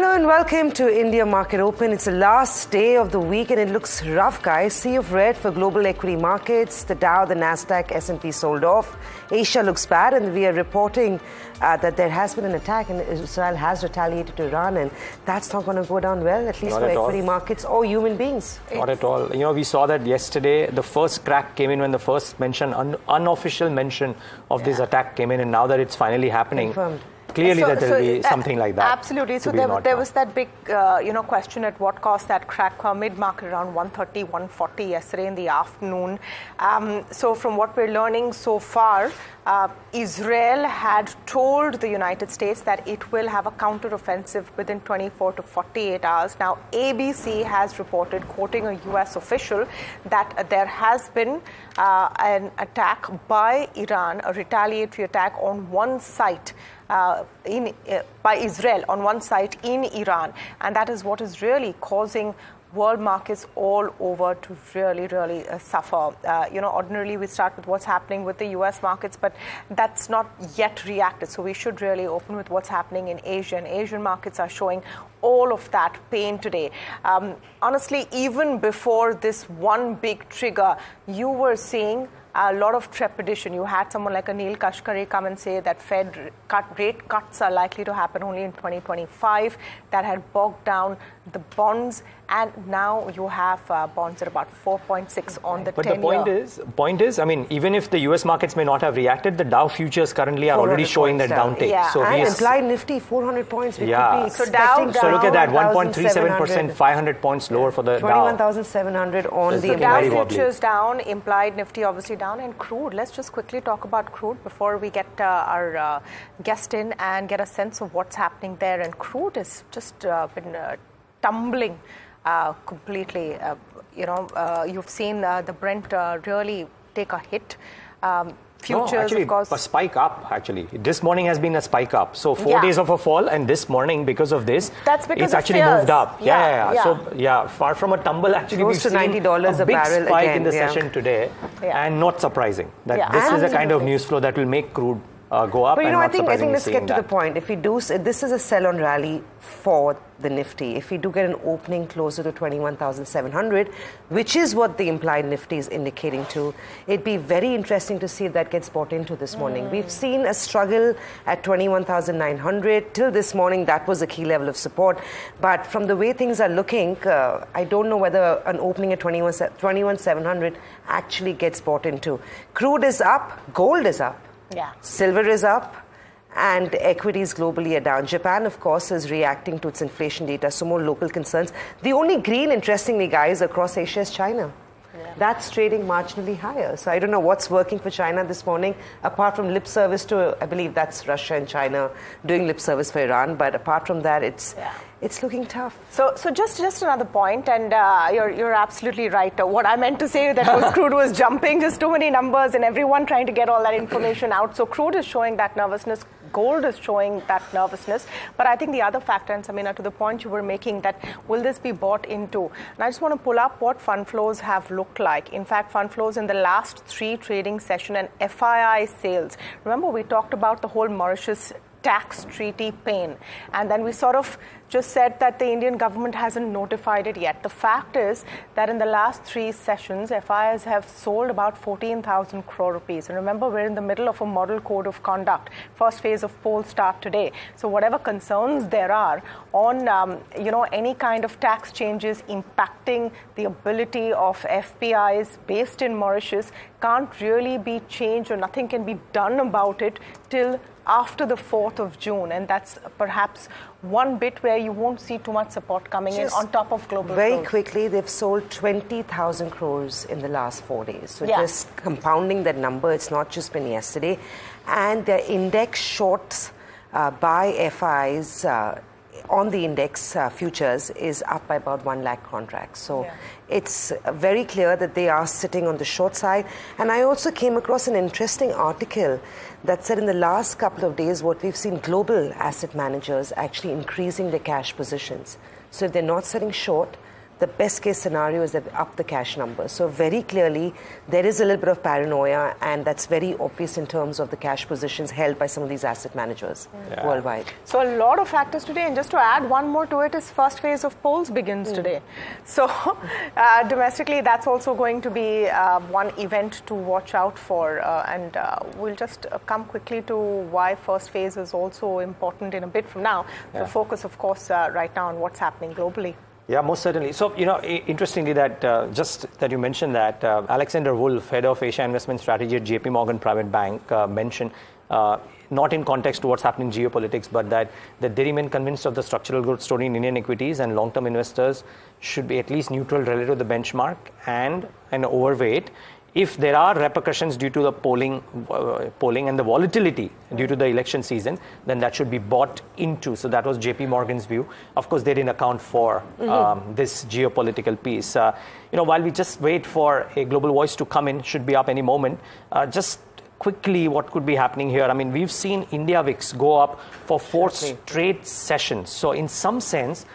Hello and welcome to India Market Open. It's the last day of the week and it looks rough, guys. Sea of red for global equity markets. The Dow, the Nasdaq, S&P sold off. Asia looks bad, and we are reporting that there has been an attack and Israel has retaliated to Iran, and that's not going to go down well, at least for equity markets or human beings. Not at all. You know, we saw that yesterday. The first crack came in when the first mention, unofficial mention of this attack came in, and now that it's finally happening. Confirmed. Clearly, that there will be something like that. Absolutely. So there was that big, question at what cost that crack mid-market around 130, 140 yesterday in the afternoon. So from what we're learning so far, Israel had told the United States that it will have a counteroffensive within 24 to 48 hours. Now, ABC has reported, quoting a U.S. official, that there has been an attack by Iran, a retaliatory attack on one site by Israel on one site in Iran, and that is what is really causing world markets all over to really suffer. Ordinarily we start with what's happening with the US markets, but that's not yet reacted. So we should really open with what's happening in Asia, and Asian markets are showing all of that pain today. Honestly, even before this one big trigger, you were seeing a lot of trepidation. You had someone like Anil Kashkari come and say that Fed rate cuts are likely to happen only in 2025. That had bogged down the bonds, and now you have bonds at about 4.6 on the 10-year. But the point is, I mean, even if the US markets may not have reacted, the Dow futures currently are already showing that downtake. Yeah. So and implied Nifty 400 points. We could be so look at that, 1.37%, 500 points lower for the Dow. 21,700 on the Dow futures down, implied Nifty obviously down, and crude. Let's just quickly talk about crude before we get our guest in and get a sense of what's happening there. And crude has just been tumbling completely. You've seen the Brent really take a hit. Futures, actually, of course, a spike up, actually. This morning has been a spike up. So 4 days of a fall, and this morning, because of this, it's actually moved up. So, far from a tumble, actually, we've seen $90 a big barrel spike again, in the session today. And not surprising that this is the kind of news flow that will make crude go up. But I think let's get to the point. If we do, this is a sell-on rally for the Nifty. If we do get an opening closer to 21,700, which is what the implied Nifty is indicating to, it'd be very interesting to see if that gets bought into this morning. We've seen a struggle at 21,900. Till this morning, that was a key level of support. But from the way things are looking, I don't know whether an opening at 21,700 actually gets bought into. Crude is up, gold is up. Silver is up, and equities globally are down. Japan, of course, is reacting to its inflation data, so more local concerns. The only green, interestingly, guys, across Asia is China. That's trading marginally higher. So I don't know what's working for China this morning, apart from lip service to, I believe that's Russia and China doing lip service for Iran. But apart from that, it's looking tough. So just another point, and you're absolutely right. What I meant to say that was crude was jumping, just too many numbers and everyone trying to get all that information out. So crude is showing that nervousness. Gold is showing that nervousness. But I think the other factor, and Samina, to the point you were making, that will this be bought into? And I just want to pull up what fund flows have looked like. In fact, fund flows in the last 3 trading session and FII sales. Remember, we talked about the whole Mauritius tax treaty pain, and then we sort of just said that the Indian government hasn't notified it yet. The fact is that in the last 3 sessions, FIIs have sold about 14,000 crore rupees. And remember, we're in the middle of a model code of conduct. First phase of polls start today. So whatever concerns there are on, any kind of tax changes impacting the ability of FPIs based in Mauritius can't really be changed, or nothing can be done about it till after the 4th of June. And that's perhaps one bit where you won't see too much support coming in on top of global very flows. Quickly, they've sold 20,000 crores in the last 4 days. So just compounding that number, it's not just been yesterday. And the index shorts by FIs on the index futures is up by about 1 lakh contracts. So it's very clear that they are sitting on the short side. And I also came across an interesting article that said in the last couple of days, what we've seen global asset managers actually increasing their cash positions. So if they're not selling short, the best case scenario is that up the cash numbers. So very clearly, there is a little bit of paranoia, and that's very obvious in terms of the cash positions held by some of these asset managers worldwide. So a lot of factors today, and just to add one more to it, is first phase of polls begins today. So domestically, that's also going to be one event to watch out for, and we'll just come quickly to why first phase is also important in a bit from now. The focus, of course, right now on what's happening globally. Yeah, most certainly. So, interestingly, that just that you mentioned that Alexander Wolf, head of Asia Investment Strategy at JP Morgan Private Bank, mentioned, not in context to what's happening in geopolitics, but that they remain convinced of the structural growth story in Indian equities, and long-term investors should be at least neutral relative to the benchmark and an overweight. If there are repercussions due to the polling and the volatility due to the election season, then that should be bought into. So that was JP Morgan's view. Of course, they didn't account for this geopolitical piece. While we just wait for a global voice to come in, should be up any moment, just quickly what could be happening here. I mean, we've seen India VIX go up for 4 straight sessions. So in some sense,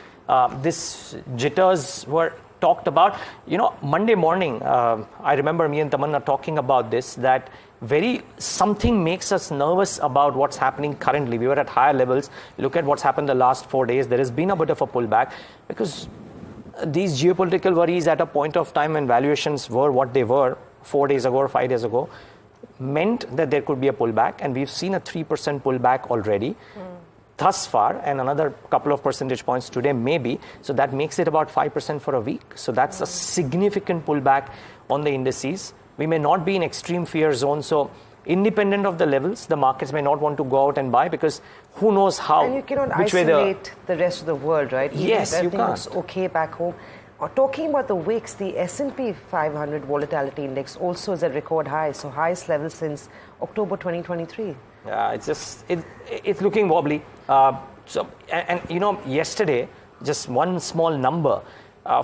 this jitters were talked about. Monday morning, I remember me and Tamanna talking about this, that something makes us nervous about what's happening currently. We were at higher levels. Look at what's happened the last 4 days. There has been a bit of a pullback because these geopolitical worries at a point of time when valuations were what they were 4 days ago or 5 days ago meant that there could be a pullback, and we've seen a 3% pullback already. Thus far, and another couple of percentage points today maybe, so that makes it about 5% for a week. So that's a significant pullback on the indices. We may not be in extreme fear zone, so independent of the levels, the markets may not want to go out and buy because who knows how. And you cannot isolate the rest of the world, right? Yes, you can't. Looks okay back home. Talking about the WIX, the S&P 500 volatility index also is at record high, so highest level since October 2023. Yeah, it's looking wobbly. Yesterday, just one small number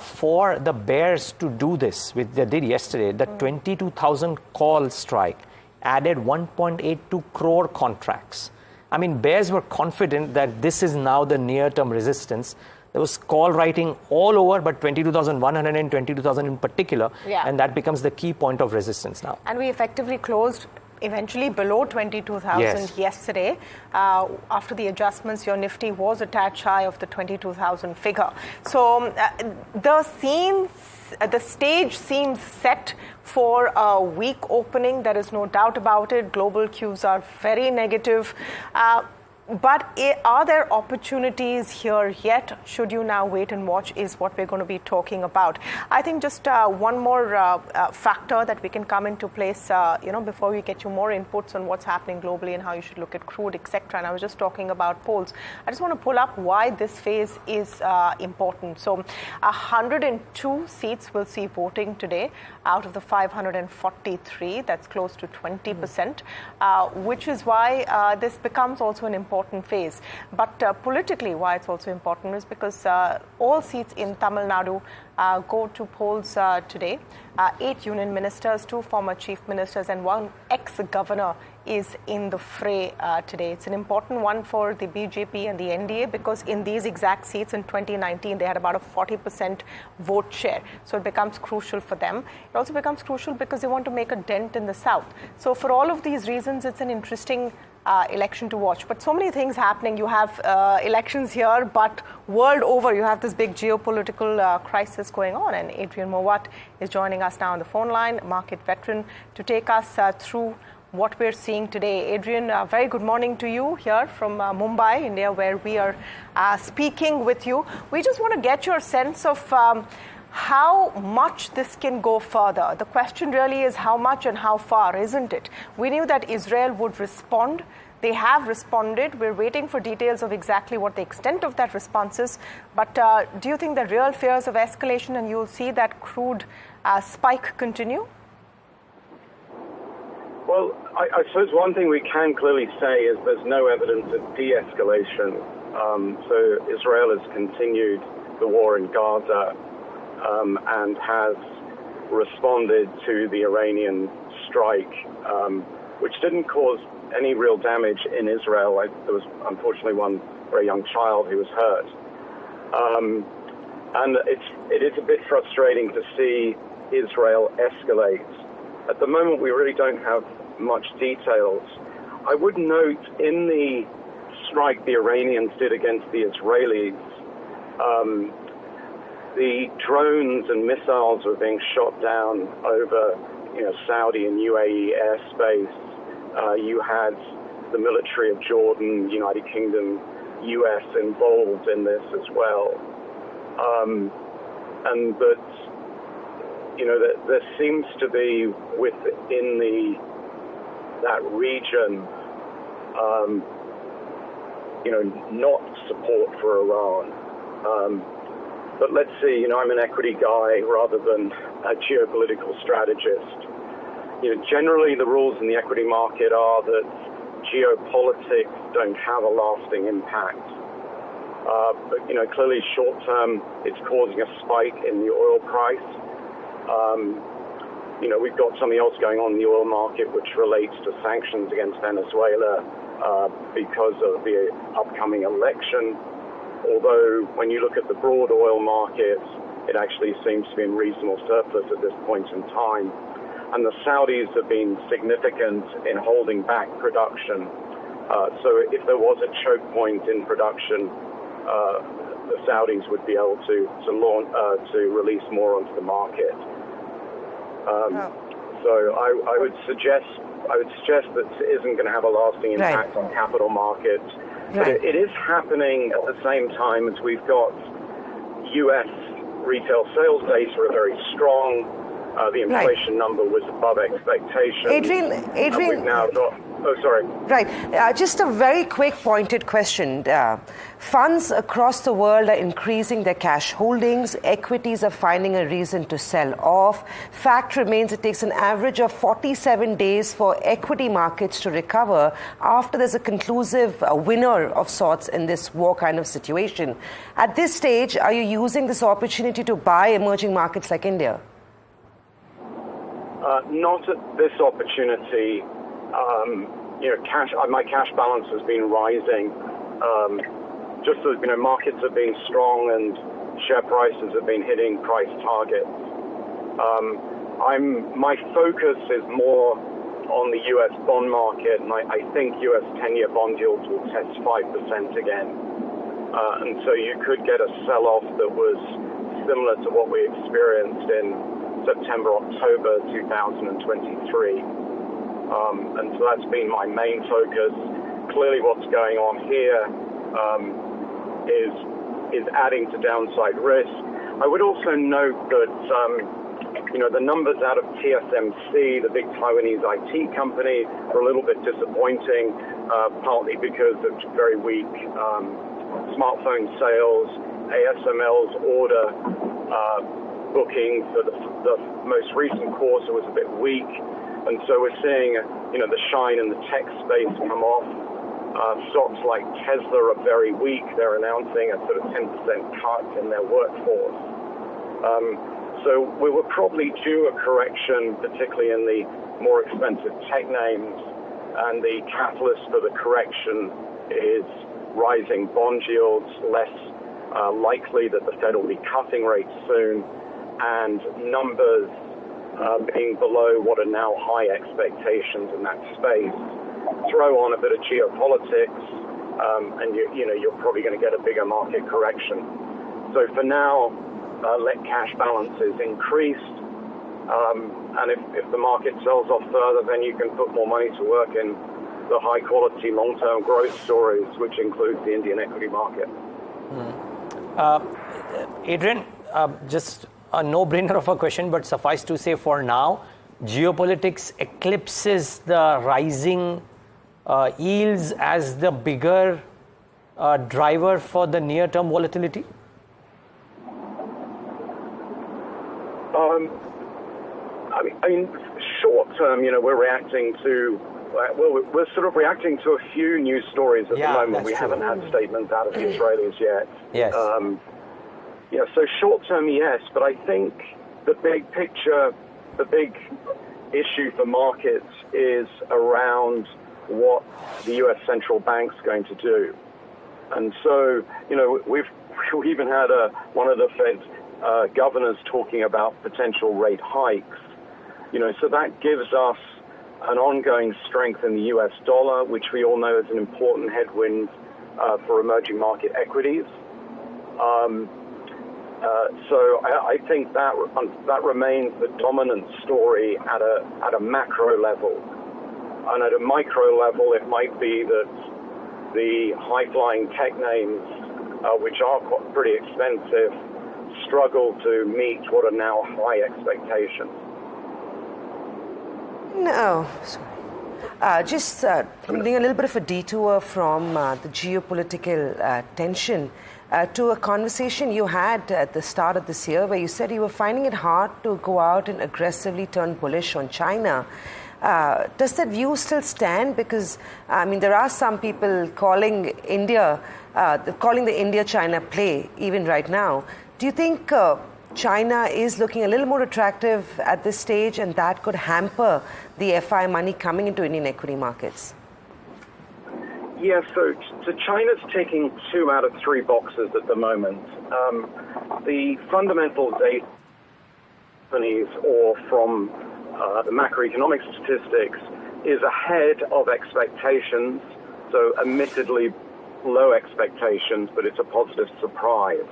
for the bears to do this, they did yesterday, the 22,000 call strike added 1.82 crore contracts. I mean, bears were confident that this is now the near-term resistance. There was call writing all over, but 22,100 and 22,000 in particular, and that becomes the key point of resistance now. And we effectively closed eventually below 22,000 yesterday. After the adjustments, your Nifty was a tad shy of the 22,000 figure. So the stage seems set for a weak opening. There is no doubt about it. Global cues are very negative. But are there opportunities here yet? Should you now wait and watch is what we're going to be talking about. I think just one more factor that we can come into place, before we get you more inputs on what's happening globally and how you should look at crude, etc. And I was just talking about polls. I just want to pull up why this phase is important. So 102 seats will see voting today out of the 543. That's close to 20%, which is why this becomes also an important phase. But politically, why it's also important is because all seats in Tamil Nadu go to polls today. 8 union ministers, 2 former chief ministers, and 1 ex-governor is in the fray today. It's an important one for the BJP and the NDA because in these exact seats in 2019, they had about a 40% vote share. So it becomes crucial for them. It also becomes crucial because they want to make a dent in the south. So for all of these reasons, it's an interesting election to watch. But so many things happening. You have elections here, but world over, you have this big geopolitical crisis going on. And Adrian Mowat is joining us now on the phone line, market veteran, to take us through what we're seeing today. Adrian, very good morning to you here from Mumbai, India, where we are speaking with you. We just want to get your sense of how much this can go further. The question really is how much and how far, isn't it? We knew that Israel would respond. They have responded. We're waiting for details of exactly what the extent of that response is. But do you think the real fears of escalation and you'll see that crude spike continue? Well, I suppose one thing we can clearly say is there's no evidence of de-escalation. So Israel has continued the war in Gaza and has responded to the Iranian strike, which didn't cause any real damage in Israel. There was unfortunately one very young child who was hurt. And it is a bit frustrating to see Israel escalate. At the moment, we really don't have much details. I would note in the strike the Iranians did against the Israelis, the drones and missiles were being shot down over, Saudi and UAE airspace. You had the military of Jordan, United Kingdom, US involved in this as well. And that, that there seems to be within that region, not support for Iran. But let's see, I'm an equity guy rather than a geopolitical strategist. Generally the rules in the equity market are that geopolitics don't have a lasting impact. But, clearly short term, it's causing a spike in the oil price. We've got something else going on in the oil market which relates to sanctions against Venezuela because of the upcoming election. Although when you look at the broad oil market, it actually seems to be in reasonable surplus at this point in time. And the Saudis have been significant in holding back production. So if there was a choke point in production, the Saudis would be able to release more onto the market. So I would suggest that it isn't going to have a lasting impact on capital markets. But it is happening at the same time as we've got U.S. retail sales data are very strong. The inflation number was above expectations. Adrian, we've now got. Oh, sorry. Right. Just a very quick, pointed question. Funds across the world are increasing their cash holdings. Equities are finding a reason to sell off. Fact remains it takes an average of 47 days for equity markets to recover after there's a conclusive winner of sorts in this war kind of situation. At this stage, are you using this opportunity to buy emerging markets like India? Not at this opportunity. My cash balance has been rising. Just as markets have been strong and share prices have been hitting price targets. My focus is more on the U.S. bond market, and I think U.S. 10-year bond yields will test 5% again. And so you could get a sell-off that was similar to what we experienced in September, October 2023. And so that's been my main focus. Clearly what's going on here is adding to downside risk. I would also note that, the numbers out of TSMC, the big Taiwanese IT company, are a little bit disappointing, partly because of very weak smartphone sales. ASML's order booking for the most recent quarter was a bit weak, and so we're seeing the shine in the tech space come off. Stocks like Tesla are very weak. They're announcing a sort of 10% cut in their workforce. So we were probably due a correction, particularly in the more expensive tech names, and the catalyst for the correction is rising bond yields, less likely that the Fed will be cutting rates soon, and numbers being below what are now high expectations in that space. Throw on a bit of geopolitics, and you're probably going to get a bigger market correction. So for now, let cash balances increase, and if the market sells off further, then you can put more money to work in the high-quality, long-term growth stories, which includes the Indian equity market. Adrian, just a no-brainer of a question, but suffice to say for now, geopolitics eclipses the rising yields as the bigger driver for the near-term volatility? I mean, short-term, we're reacting to, we're sort of reacting to a few news stories at the moment. We haven't had statements out of the Israelis yet. Yes. So short-term, yes, but I think the big picture, the big issue for markets is around what the U.S. central bank's going to do. And so, we even had one of the Fed governors talking about potential rate hikes. So that gives us an ongoing strength in the U.S. dollar, which we all know is an important headwind for emerging market equities. So I think that remains the dominant story at a macro level. And at a micro level, it might be that the high-flying tech names, which are pretty expensive, struggle to meet what are now high expectations. No, sorry. Just doing a little bit of a detour from the geopolitical tension to a conversation you had at the start of this year where you said you were finding it hard to go out and aggressively turn bullish on China. Does that view still stand? Because, there are some people calling the India-China play even right now. Do you think China is looking a little more attractive at this stage and that could hamper the FI money coming into Indian equity markets? Yes, so China's ticking 2 out of 3 boxes at the moment. The fundamental data companies or from the macroeconomic statistics is ahead of expectations, so admittedly low expectations, but it's a positive surprise.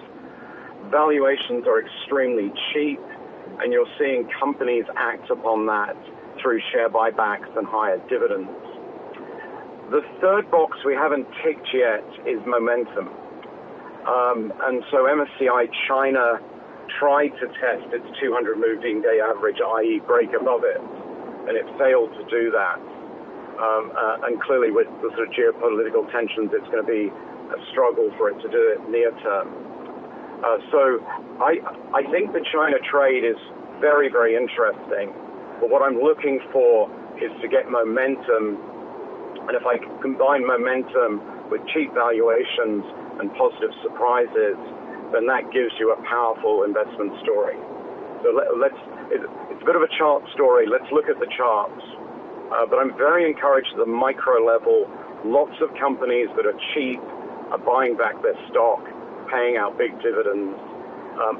Valuations are extremely cheap, and you're seeing companies act upon that through share buybacks and higher dividends. The third box we haven't ticked yet is momentum. And so MSCI China tried to test its 200 moving day average, i.e. break above it, and it failed to do that. And clearly with the sort of geopolitical tensions, it's going to be a struggle for it to do it near term. So I think the China trade is very, very interesting, but what I'm looking for is to get momentum, and if I combine momentum with cheap valuations and positive surprises, then that gives you a powerful investment story. So it's a bit of a chart story. Let's look at the charts. But I'm very encouraged at the micro level. Lots of companies that are cheap are buying back their stock, paying out big dividends.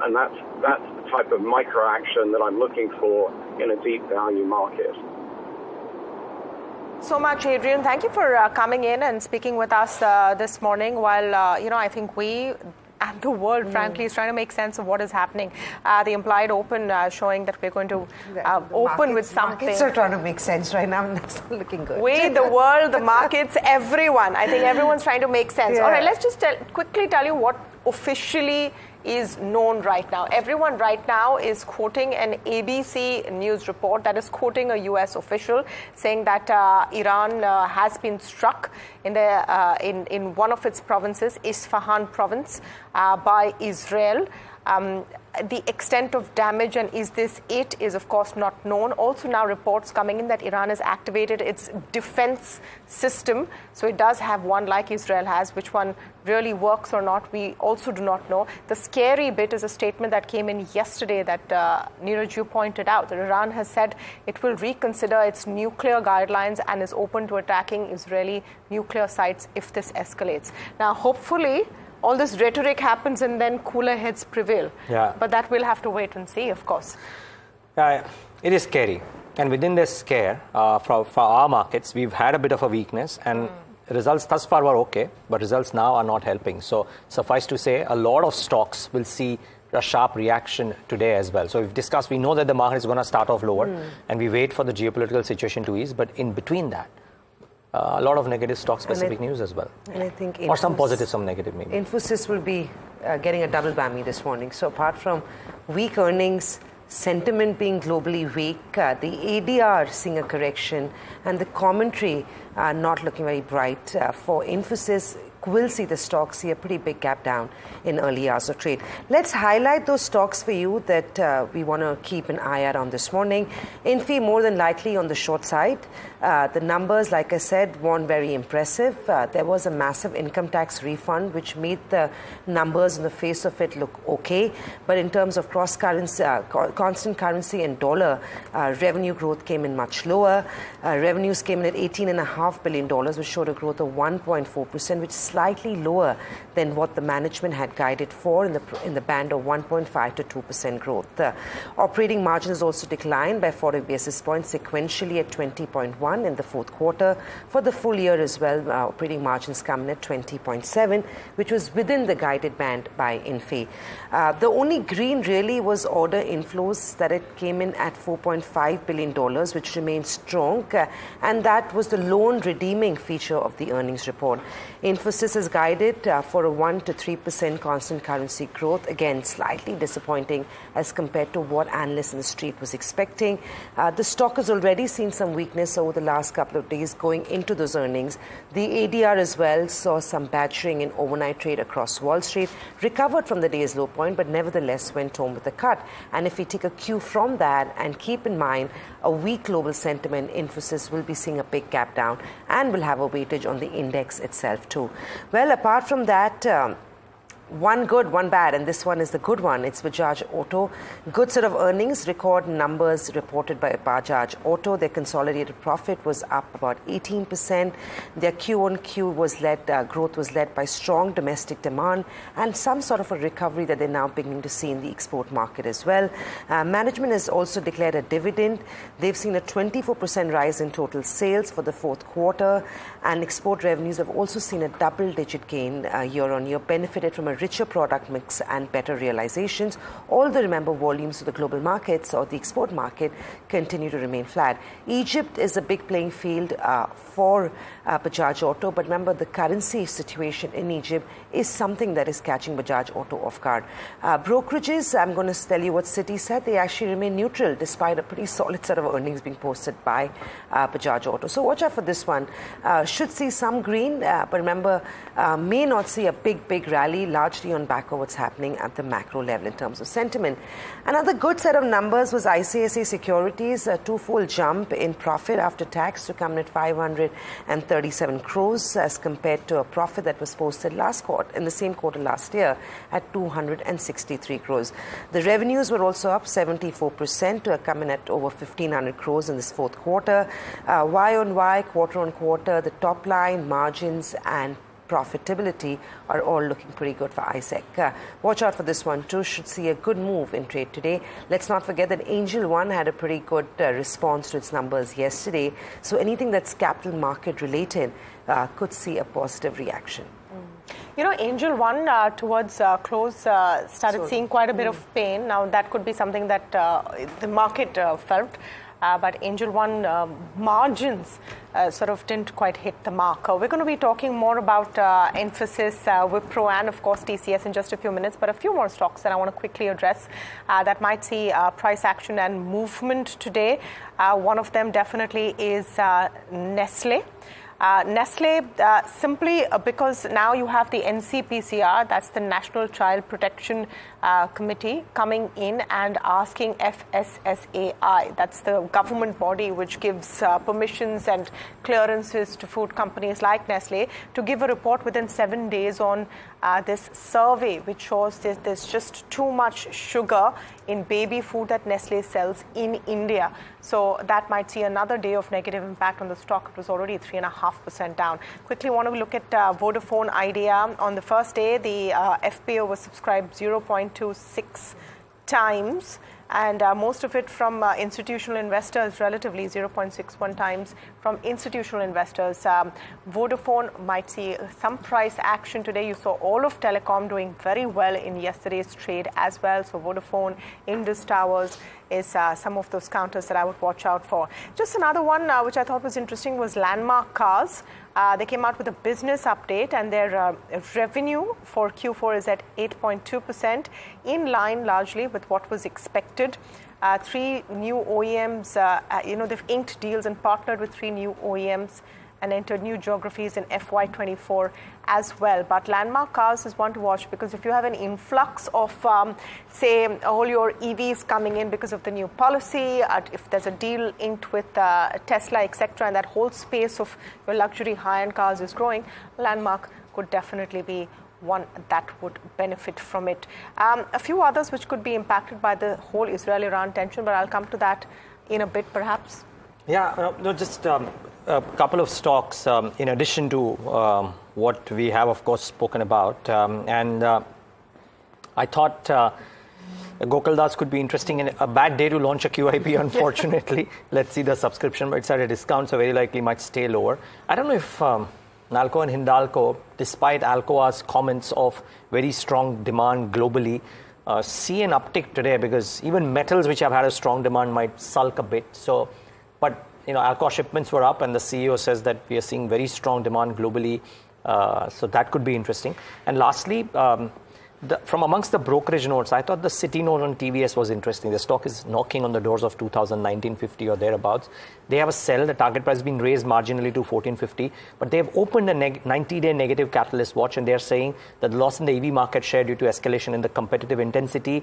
And that's the type of micro action that I'm looking for in a deep value market. So much, Adrian. Thank you for coming in and speaking with us this morning while, I think we and the world, frankly, is trying to make sense of what is happening. The implied open showing that we're going to open with something. Markets are trying to make sense right now, and that's not looking good. We, the world, the markets, everyone. I think everyone's trying to make sense. Yeah. All right, let's just quickly tell you what officially is known right now. Everyone right now is quoting an ABC news report that is quoting a US official saying that Iran has been struck in one of its provinces, Isfahan province, by Israel. The extent of damage and is this it is of course not known. Also now reports coming in that Iran has activated its defense system. So it does have one like Israel has. Which one really works or not, we also do not know. The scary bit is a statement that came in yesterday that Niraj, you pointed out, that Iran has said it will reconsider its nuclear guidelines and is open to attacking Israeli nuclear sites if this escalates. Now, hopefully, all this rhetoric happens and then cooler heads prevail. Yeah. But that we'll have to wait and see, of course. It is scary. And within this scare, for our markets, we've had a bit of a weakness. And results thus far were okay, but results now are not helping. So suffice to say, a lot of stocks will see a sharp reaction today as well. So we've discussed, we know that the market is going to start off lower, and we wait for the geopolitical situation to ease. But in between that, a lot of negative stock-specific news as well. And I think or some positive, some negative maybe. Infosys will be getting a double whammy this morning. So apart from weak earnings, sentiment being globally weak, the ADR seeing a correction, and the commentary not looking very bright for Infosys, will see the stock see a pretty big gap down in early hours of trade. Let's highlight those stocks for you that we want to keep an eye out on this morning. Infi more than likely on the short side. The numbers, like I said, weren't very impressive. There was a massive income tax refund which made the numbers on the face of it look okay. But in terms of constant currency and dollar, revenue growth came in much lower. Revenues came in at $18.5 billion, which showed a growth of 1.4%, which slightly lower than what the management had guided for in the band of 1.5 to 2% growth. Operating margins also declined by 40 basis points sequentially at 20.1 in the fourth quarter. For the full year as well, operating margins come in at 20.7, which was within the guided band by Infi. The only green really was order inflows that it came in at $4.5 billion, which remains strong, and that was the lone redeeming feature of the earnings report. Infosys is guided for a 1 to 3% constant currency growth, again slightly disappointing as compared to what analysts in the street was expecting. The stock has already seen some weakness over the last couple of days going into those earnings. The ADR as well saw some badgering in overnight trade across Wall Street, recovered from the day's low point, but nevertheless went home with a cut. And if we take a cue from that and keep in mind a weak global sentiment, Infosys will be seeing a big gap down and will have a weightage on the index itself too. Well, apart from that, one good, one bad, and this one is the good one. It's Bajaj Auto. Good set of earnings, record numbers reported by Bajaj Auto. Their consolidated profit was up about 18%. Their Q-on-Q was growth was led by strong domestic demand and some sort of a recovery that they're now beginning to see in the export market as well. Management has also declared a dividend. They've seen a 24% rise in total sales for the fourth quarter, and export revenues have also seen a double-digit gain year on year, benefited from a richer product mix and better realizations. Although remember, volumes of the global markets or the export market continue to remain flat. Egypt is a big playing field for Bajaj Auto, but remember the currency situation in Egypt is something that is catching Bajaj Auto off guard. Brokerages, I'm going to tell you what Citi said, they actually remain neutral despite a pretty solid set of earnings being posted by Bajaj Auto. So watch out for this one. Should see some green, but remember, may not see a big rally, largely on back of what's happening at the macro level in terms of sentiment. Another good set of numbers was ICICI Securities, a twofold jump in profit after tax to come in at 537 crores as compared to a profit that was posted in the same quarter last year at 263 crores. The revenues were also up 74% to come in at over 1,500 crores in this fourth quarter. Y on Y, quarter on quarter, the top line, margins and profitability are all looking pretty good for ISEC. Watch out for this one too. Should see a good move in trade today. Let's not forget that Angel One had a pretty good response to its numbers yesterday. So anything that's capital market related could see a positive reaction. You know, Angel One towards close started seeing quite a bit of pain. Now that could be something that the market felt. But Angel One margins sort of didn't quite hit the mark. We're going to be talking more about Infosys, Wipro and of course TCS in just a few minutes, but a few more stocks that I want to quickly address that might see price action and movement today. One of them definitely is Nestle. Nestle, simply because now you have the NCPCR, that's the National Child Protection Committee, coming in and asking FSSAI, that's the government body which gives permissions and clearances to food companies like Nestle, to give a report within 7 days on this survey which shows there's just too much sugar in baby food that Nestle sells in India. So that might see another day of negative impact on the stock. It was already 3.5% down. Quickly want to look at Vodafone Idea. On the first day, the FPO was subscribed 0.26 times. And most of it from institutional investors, relatively 0.61 times from institutional investors. Vodafone might see some price action today. You saw all of telecom doing very well in yesterday's trade as well. So Vodafone, Indus Towers is some of those counters that I would watch out for. Just another one which I thought was interesting was Landmark Cars. They came out with a business update, and their revenue for Q4 is at 8.2%, in line largely with what was expected. 3 new OEMs, they've inked deals and partnered with 3 new OEMs and entered new geographies in FY24 as well. But Landmark Cars is one to watch, because if you have an influx of, say, all your EVs coming in because of the new policy, if there's a deal inked with Tesla, etc., and that whole space of your luxury high-end cars is growing, Landmark could definitely be one that would benefit from it. A few others which could be impacted by the whole Israel-Iran tension, but I'll come to that in a bit perhaps. Yeah, just a couple of stocks in addition to what we have, of course, spoken about. I thought Gokul Das could be interesting, in a bad day to launch a QIP, unfortunately. Let's see the subscription, but it's at a discount, so very likely might stay lower. I don't know if Nalco and Hindalco, despite Alcoa's comments of very strong demand globally, see an uptick today, because even metals which have had a strong demand might sulk a bit. So, but Alcoa shipments were up, and the CEO says that we are seeing very strong demand globally. So that could be interesting. And lastly, from amongst the brokerage notes, I thought the Citi note on TVS was interesting. The stock is knocking on the doors of 2019.50 or thereabouts. They have a sell. The target price has been raised marginally to 14.50, but they've opened a 90-day negative catalyst watch, and they're saying that the loss in the EV market share due to escalation in the competitive intensity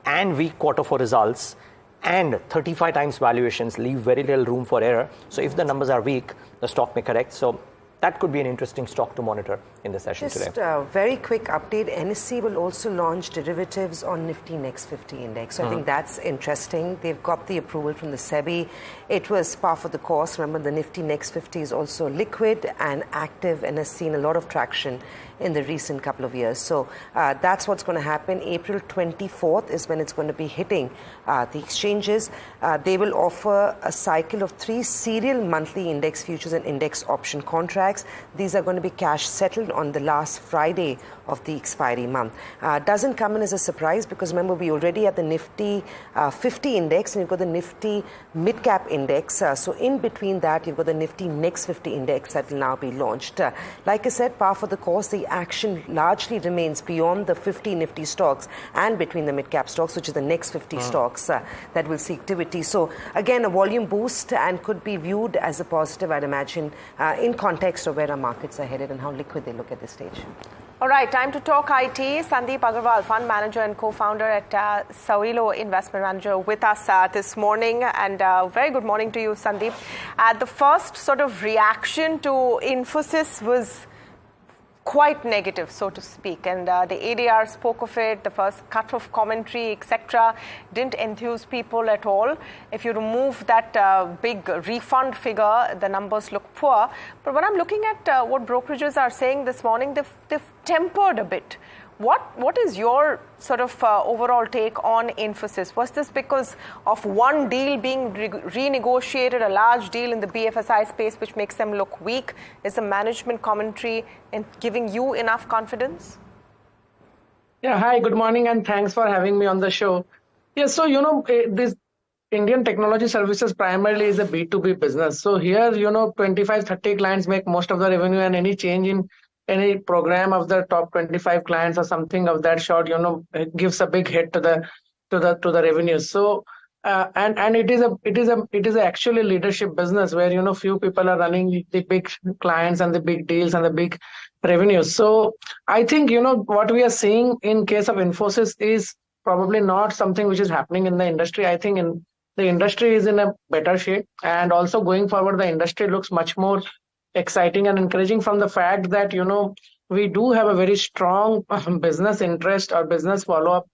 and weak Q4 results and 35 times valuations leave very little room for error. So if the numbers are weak, the stock may correct. So that could be an interesting stock to monitor in the session today. Just a very quick update. NSE will also launch derivatives on Nifty Next 50 index. So I think that's interesting. They've got the approval from the SEBI. It was par for the course. Remember, the Nifty Next 50 is also liquid and active and has seen a lot of traction in the recent couple of years. So that's what's going to happen. April 24th is when it's going to be hitting the exchanges. They will offer a cycle of 3 serial monthly index futures and index option contracts. These are going to be cash settled on the last Friday of the expiry month. Doesn't come in as a surprise, because remember, we already have the Nifty 50 index and you've got the Nifty mid cap index. So in between that, you've got the Nifty Next 50 index that will now be launched. Like I said, par for the course. The action largely remains beyond the 50 Nifty stocks and between the mid cap stocks, which is the next 50 stocks that will see activity. So again, a volume boost, and could be viewed as a positive, I'd imagine, in context of where our markets are headed and how liquid they look at this stage. All right, time to talk IT. Sandeep Agarwal, fund manager and co-founder at Sawilo Investment Manager, with us this morning. And very good morning to you, Sandeep. The first sort of reaction to Infosys was quite negative, so to speak, and the ADR spoke of it. The first cut of commentary, etc., didn't enthuse people at all. If you remove that big refund figure, the numbers look poor. But when I'm looking at what brokerages are saying this morning, they've tempered a bit. What is your sort of overall take on Infosys? Was this because of one deal being renegotiated, a large deal in the BFSI space, which makes them look weak? Is the management commentary giving you enough confidence? Yeah, hi, good morning, and thanks for having me on the show. Yeah, so, this Indian technology services primarily is a B2B business. So here, 25, 30 clients make most of the revenue, and any change in any program of the top 25 clients or something of that sort, it gives a big hit to the revenue. So and it is actually a leadership business where few people are running the big clients and the big deals and the big revenues. So I think what we are seeing in case of Infosys is probably not something which is happening in the industry. I think the industry is in a better shape, and also going forward, the industry looks much more exciting and encouraging from the fact that we do have a very strong business interest or business follow-up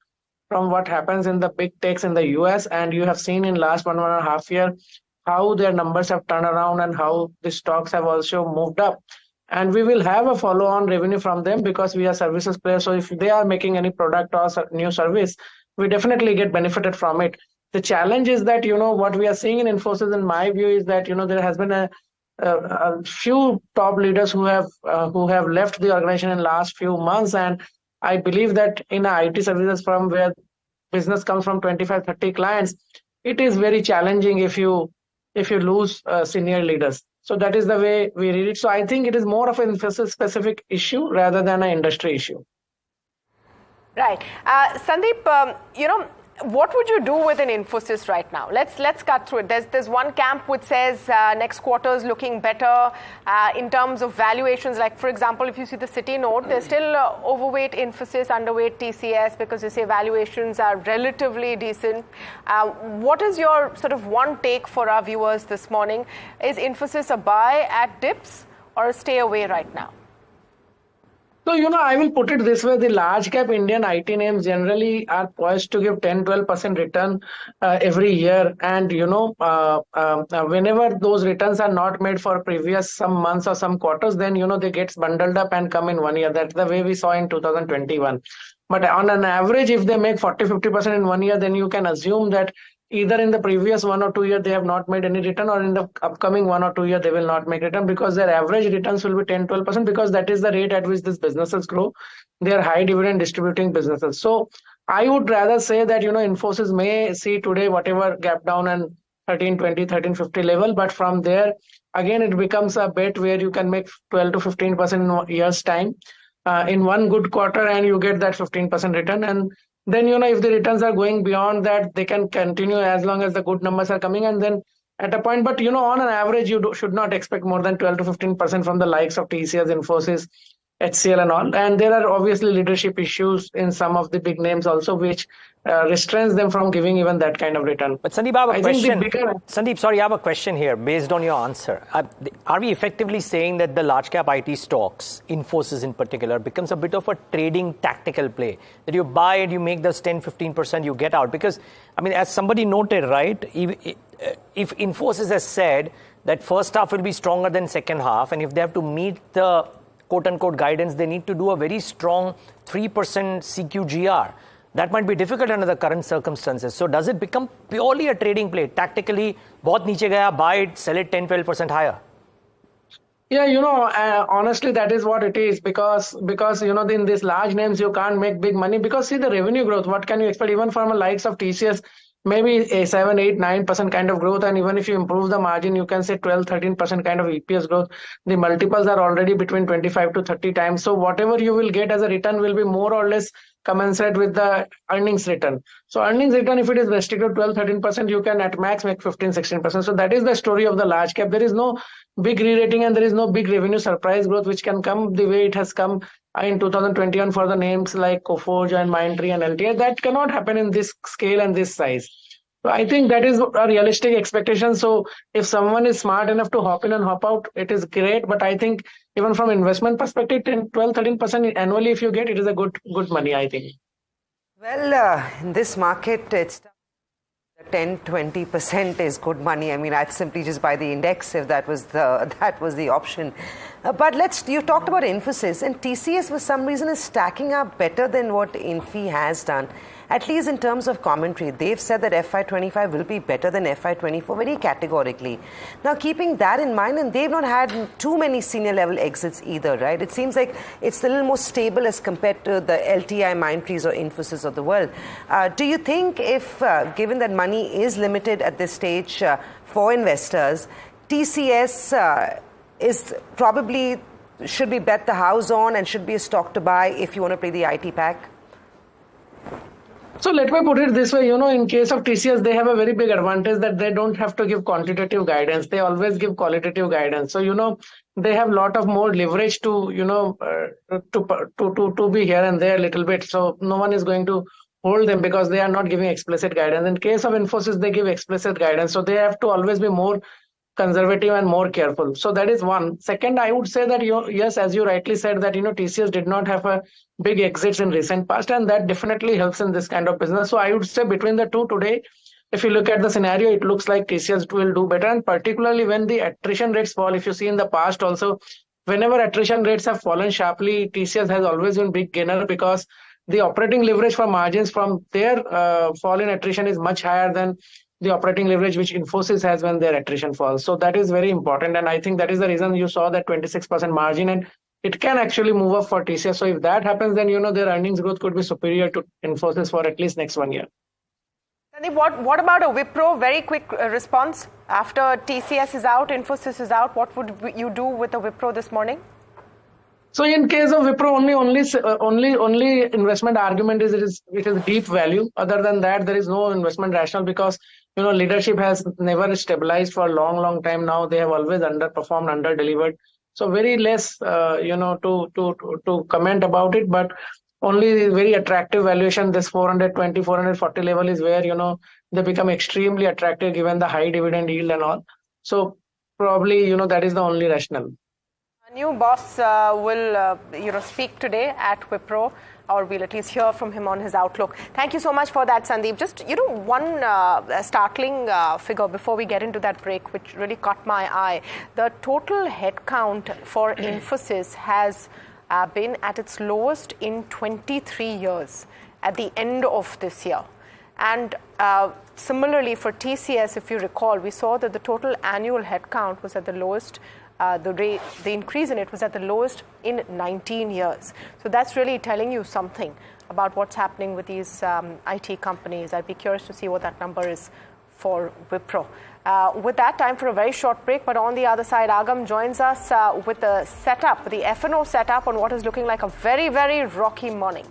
from what happens in the big techs in the US, and you have seen in last 1.5 years how their numbers have turned around and how the stocks have also moved up. And we will have a follow-on revenue from them because we are services players. So if they are making any product or new service, we definitely get benefited from it. The challenge is that what we are seeing in Infosys, in my view, is that there has been a few top leaders who have left the organization in last few months, and I believe that in a IT services firm where business comes from 25, 30 clients, it is very challenging if you lose senior leaders. So that is the way we read it. So I think it is more of an Infosys specific issue rather than an industry issue. Right, Sandeep. What would you do with an Infosys right now? Let's cut through it. There's one camp which says next quarter is looking better in terms of valuations. Like, for example, if you see the Citi note, they're still overweight Infosys, underweight TCS, because they say valuations are relatively decent. What is your sort of one take for our viewers this morning? Is Infosys a buy at dips or a stay away right now? So, I will put it this way. The large cap Indian IT names generally are poised to give 10-12% return every year. And, whenever those returns are not made for previous some months or some quarters, then, they get bundled up and come in 1 year. That's the way we saw in 2021. But on an average, if they make 40-50% in 1 year, then you can assume that either in the previous 1 or 2 year they have not made any return, or in the upcoming 1 or 2 year they will not make return, because their average returns will be 10-12%, because that is the rate at which these businesses grow. They are high dividend distributing businesses. So I would rather say that Infosys may see today whatever gap down and 1320 1350 level, but from there again it becomes a bet where you can make 12 to 15% in a year's time, in one good quarter, and you get that 15% return. And then if the returns are going beyond that, they can continue as long as the good numbers are coming. And then at a point, but on an average you should not expect more than 12 to 15% from the likes of TCS, Infosys, HCL and all. And there are obviously leadership issues in some of the big names also, which restrains them from giving even that kind of return. But Sandeep, I have a question. Sandeep, sorry, I have a question here based on your answer. Are we effectively saying that the large cap IT stocks, Infosys in particular, becomes a bit of a trading tactical play? That you buy and you make those 10-15%, you get out? Because, as somebody noted, right, if Infosys has said that first half will be stronger than second half, and if they have to meet the quote-unquote guidance, they need to do a very strong 3% CQGR. That might be difficult under the current circumstances. So does it become purely a trading play? Tactically, bahut niche gaya, buy it, sell it 10-12% higher? Yeah, honestly, that is what it is, because in these large names, you can't make big money, because see the revenue growth, what can you expect even from the likes of TCS? Maybe a 7, 8, 9% kind of growth. And even if you improve the margin, you can say 12, 13% kind of EPS growth. The multiples are already between 25 to 30 times. So whatever you will get as a return will be more or less commensurate with the earnings return. So earnings return, if it is restricted 12, 13%, you can at max make 15, 16%. So that is the story of the large cap. There is no big re-rating and there is no big revenue surprise growth, which can come the way it has come in 2021 for the names like Coforge and Mindtree and LTI. That cannot happen in this scale and this size. So I think that is a realistic expectation. So if someone is smart enough to hop in and hop out, it is great. But I think even from investment perspective, 10, 12, 13% annually, if you get, it is a good money, I think. Well, in this market, it's 10-20% is good money. I'd simply just buy the index if that was the option. But you talked about Infosys, and TCS for some reason is stacking up better than what Infi has done, at least in terms of commentary. They've said that FY25 will be better than FY24 very categorically. Now, keeping that in mind, and they've not had too many senior level exits either, right? It seems like it's a little more stable as compared to the LTI, Mindtrees or Infosys of the world. Do you think if, given that money is limited at this stage for investors, TCS is probably should be bet the house on and should be a stock to buy if you want to play the IT pack? So let me put it this way, in case of TCS, they have a very big advantage that they don't have to give quantitative guidance. They always give qualitative guidance. So, they have a lot of more leverage to, to be here and there a little bit. So no one is going to hold them because they are not giving explicit guidance. In case of Infosys, they give explicit guidance. So they have to always be more conservative and more careful. So that is one. Second, I would say that, yes, as you rightly said, that, TCS did not have a big exits in recent past, and that definitely helps in this kind of business. So I would say between the two today, if you look at the scenario, it looks like TCS will do better. And particularly when the attrition rates fall, if you see in the past also, whenever attrition rates have fallen sharply, TCS has always been big gainer, because the operating leverage for margins from their fall in attrition is much higher than the operating leverage which Infosys has when their attrition falls. So that is very important. And I think that is the reason you saw that 26% margin, and it can actually move up for TCS. So if that happens, then, their earnings growth could be superior to Infosys for at least next 1 year. Sandeep, what about a Wipro? Very quick response. After TCS is out, Infosys is out, what would you do with a Wipro this morning? So in case of Wipro, only investment argument is it is deep value. Other than that, there is no investment rationale, because leadership has never stabilized for a long time now. They have always underperformed, under-delivered. So very less, to comment about it. But only very attractive valuation, this 420, 440 level is where they become extremely attractive given the high dividend yield and all. So probably that is the only rationale. New boss will speak today at Wipro, or we'll at least hear from him on his outlook. Thank you so much for that, Sandeep. Just, one startling figure before we get into that break, which really caught my eye. The total headcount for Infosys has been at its lowest in 23 years at the end of this year. And similarly for TCS, if you recall, we saw that the total annual headcount was at the lowest. The increase in it was at the lowest in 19 years. So that's really telling you something about what's happening with these IT companies. I'd be curious to see what that number is for Wipro. With that, time for a very short break. But on the other side, Agam joins us with the setup, the F&O setup on what is looking like a very, very rocky morning.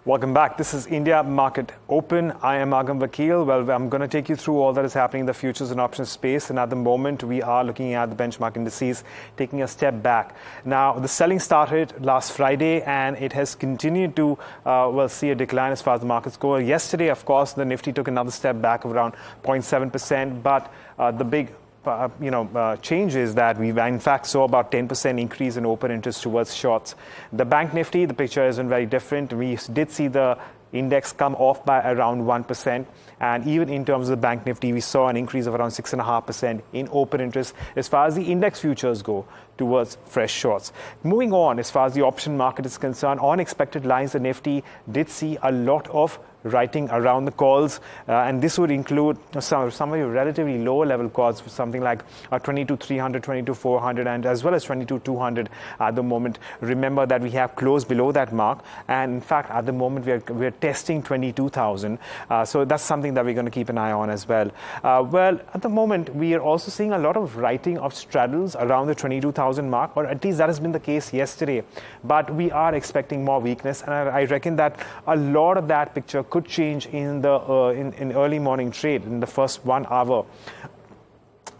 Welcome back. This is India Market Open. I am Agam Vakil. Well, I'm going to take you through all that is happening in the futures and options space. And at the moment, we are looking at the benchmark indices taking a step back. Now, the selling started last Friday, and it has continued to, see a decline as far as the markets go. Yesterday, of course, the Nifty took another step back of around 0.7%. But the big change is that we in fact saw about 10% increase in open interest towards shorts. The bank Nifty, the picture isn't very different. We did see the index come off by around 1%. And even in terms of the bank Nifty, we saw an increase of around 6.5% in open interest as far as the index futures go towards fresh shorts. Moving on, as far as the option market is concerned, on expected lines, the Nifty did see a lot of writing around the calls, and this would include some of your relatively lower level calls, something like 22,300, 22,400, and as well as 22,200 at the moment. Remember that we have closed below that mark, and in fact at the moment we're testing 22,000, so that's something that we're going to keep an eye on as well. Well, at the moment we are also seeing a lot of writing of straddles around the 22,000 mark, or at least that has been the case yesterday, but we are expecting more weakness, and I reckon that a lot of that picture could change in the in early morning trade in the first 1 hour.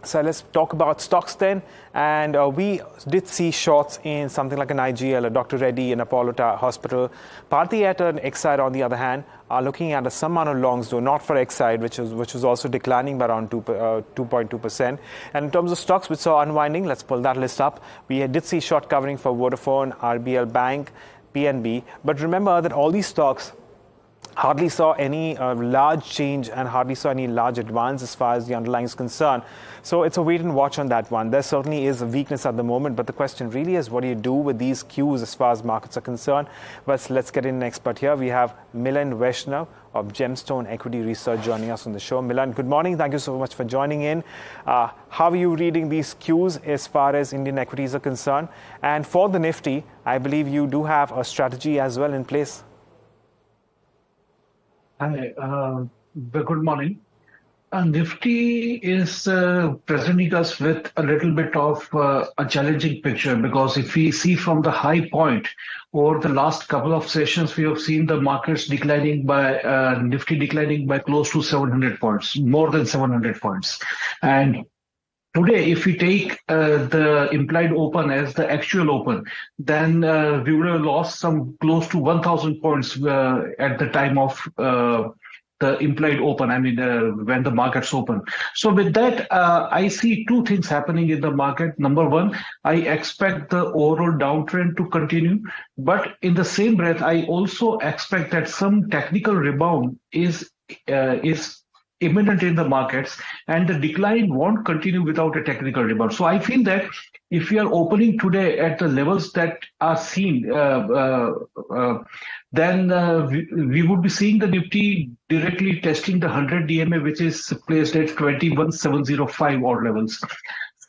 So let's talk about stocks then, and we did see shorts in something like an IGL, a Dr. Reddy, and Apollo Hospital. Bharti Airtel and Exide, on the other hand, are looking at some amount of longs, though not for Exide, which was also declining by around 2.2%. And in terms of stocks which saw unwinding, let's pull that list up. We did see short covering for Vodafone, RBL Bank, PNB, but remember that all these stocks hardly saw any large change and hardly saw any large advance as far as the underlying is concerned. So it's a wait and watch on that one. There certainly is a weakness at the moment, but the question really is, what do you do with these cues as far as markets are concerned? But let's get in an expert here. We have Milan Vaishnav of Gemstone Equity Research joining us on the show. Milan, good morning. Thank you so much for joining in. How are you reading these cues as far as Indian equities are concerned? And for the Nifty, I believe you do have a strategy as well in place. Hi, good morning. Nifty is presenting us with a little bit of a challenging picture, because if we see from the high point over the last couple of sessions, we have seen the markets declining by Nifty declining by close to 700 points, more than 700 points. And today, if we take the implied open as the actual open, then we would have lost some close to 1,000 points at the time of the implied open, I mean, when the markets open. So with that, I see two things happening in the market. Number one, I expect the overall downtrend to continue. But in the same breath, I also expect that some technical rebound is imminent in the markets, and the decline won't continue without a technical rebound. So I feel that if we are opening today at the levels that are seen, then we would be seeing the Nifty directly testing the 100 DMA, which is placed at 21,705 odd levels.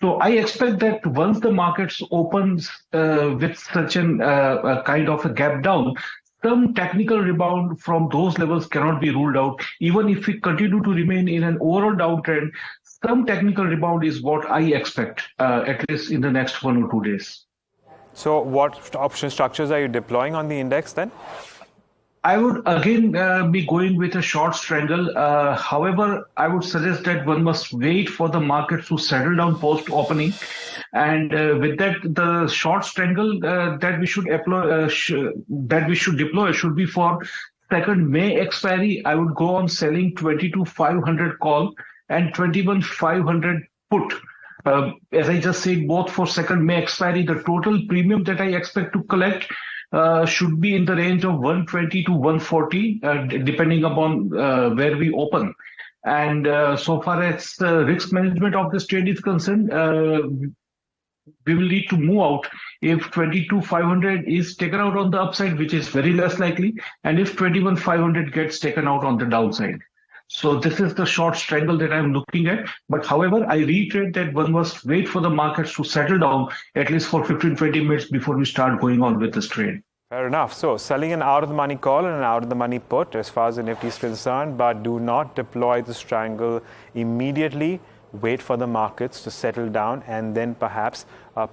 So I expect that once the markets opens with such a kind of a gap down, some technical rebound from those levels cannot be ruled out. Even if we continue to remain in an overall downtrend, some technical rebound is what I expect, at least in the next 1 or 2 days. So what option structures are you deploying on the index then? I would again be going with a short strangle. However, I would suggest that one must wait for the market to settle down post-opening. And with that, the short strangle that we should deploy should be for 2nd May expiry. I would go on selling 22,500 call and 21,500 put. As I just said, both for 2nd May expiry, the total premium that I expect to collect should be in the range of 120 to 140, depending upon where we open. And so far as the risk management of this trade is concerned, we will need to move out if 22,500 is taken out on the upside, which is very less likely, and if 21,500 gets taken out on the downside. So this is the short strangle that I'm looking at. But however, I reiterate that one must wait for the markets to settle down at least for 15-20 minutes before we start going on with this trade. Fair enough. So selling an out-of-the-money call and an out-of-the-money put as far as the Nifty is concerned, but do not deploy the strangle immediately. Wait for the markets to settle down and then perhaps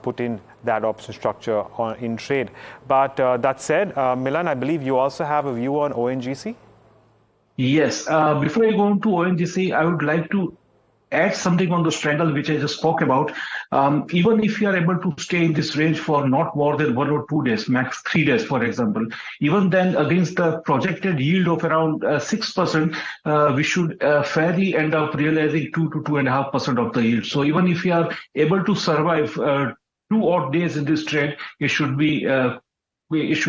put in that option structure in trade. But that said, Milan, I believe you also have a view on ONGC? Yes. Before I go on to ONGC, I would like to add something on the strangle which I just spoke about. Even if you are able to stay in this range for not more than 1 or 2 days, max 3 days, for example, even then against the projected yield of around 6%, we should fairly end up realizing 2 to 2.5% of the yield. So even if you are able to survive 2 odd days in this trade, it should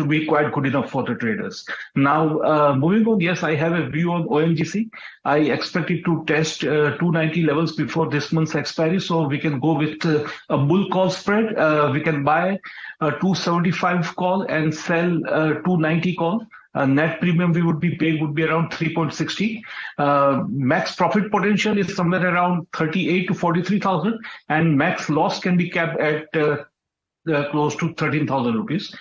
be quite good enough for the traders. Now, moving on, yes, I have a view on ONGC. I expect it to test 290 levels before this month's expiry, so we can go with a bull call spread. We can buy a 275 call and sell 290 call. Net premium we would be paying would be around 3.60. Max profit potential is somewhere around 38 to 43,000, and max loss can be capped at close to 13,000 rupees.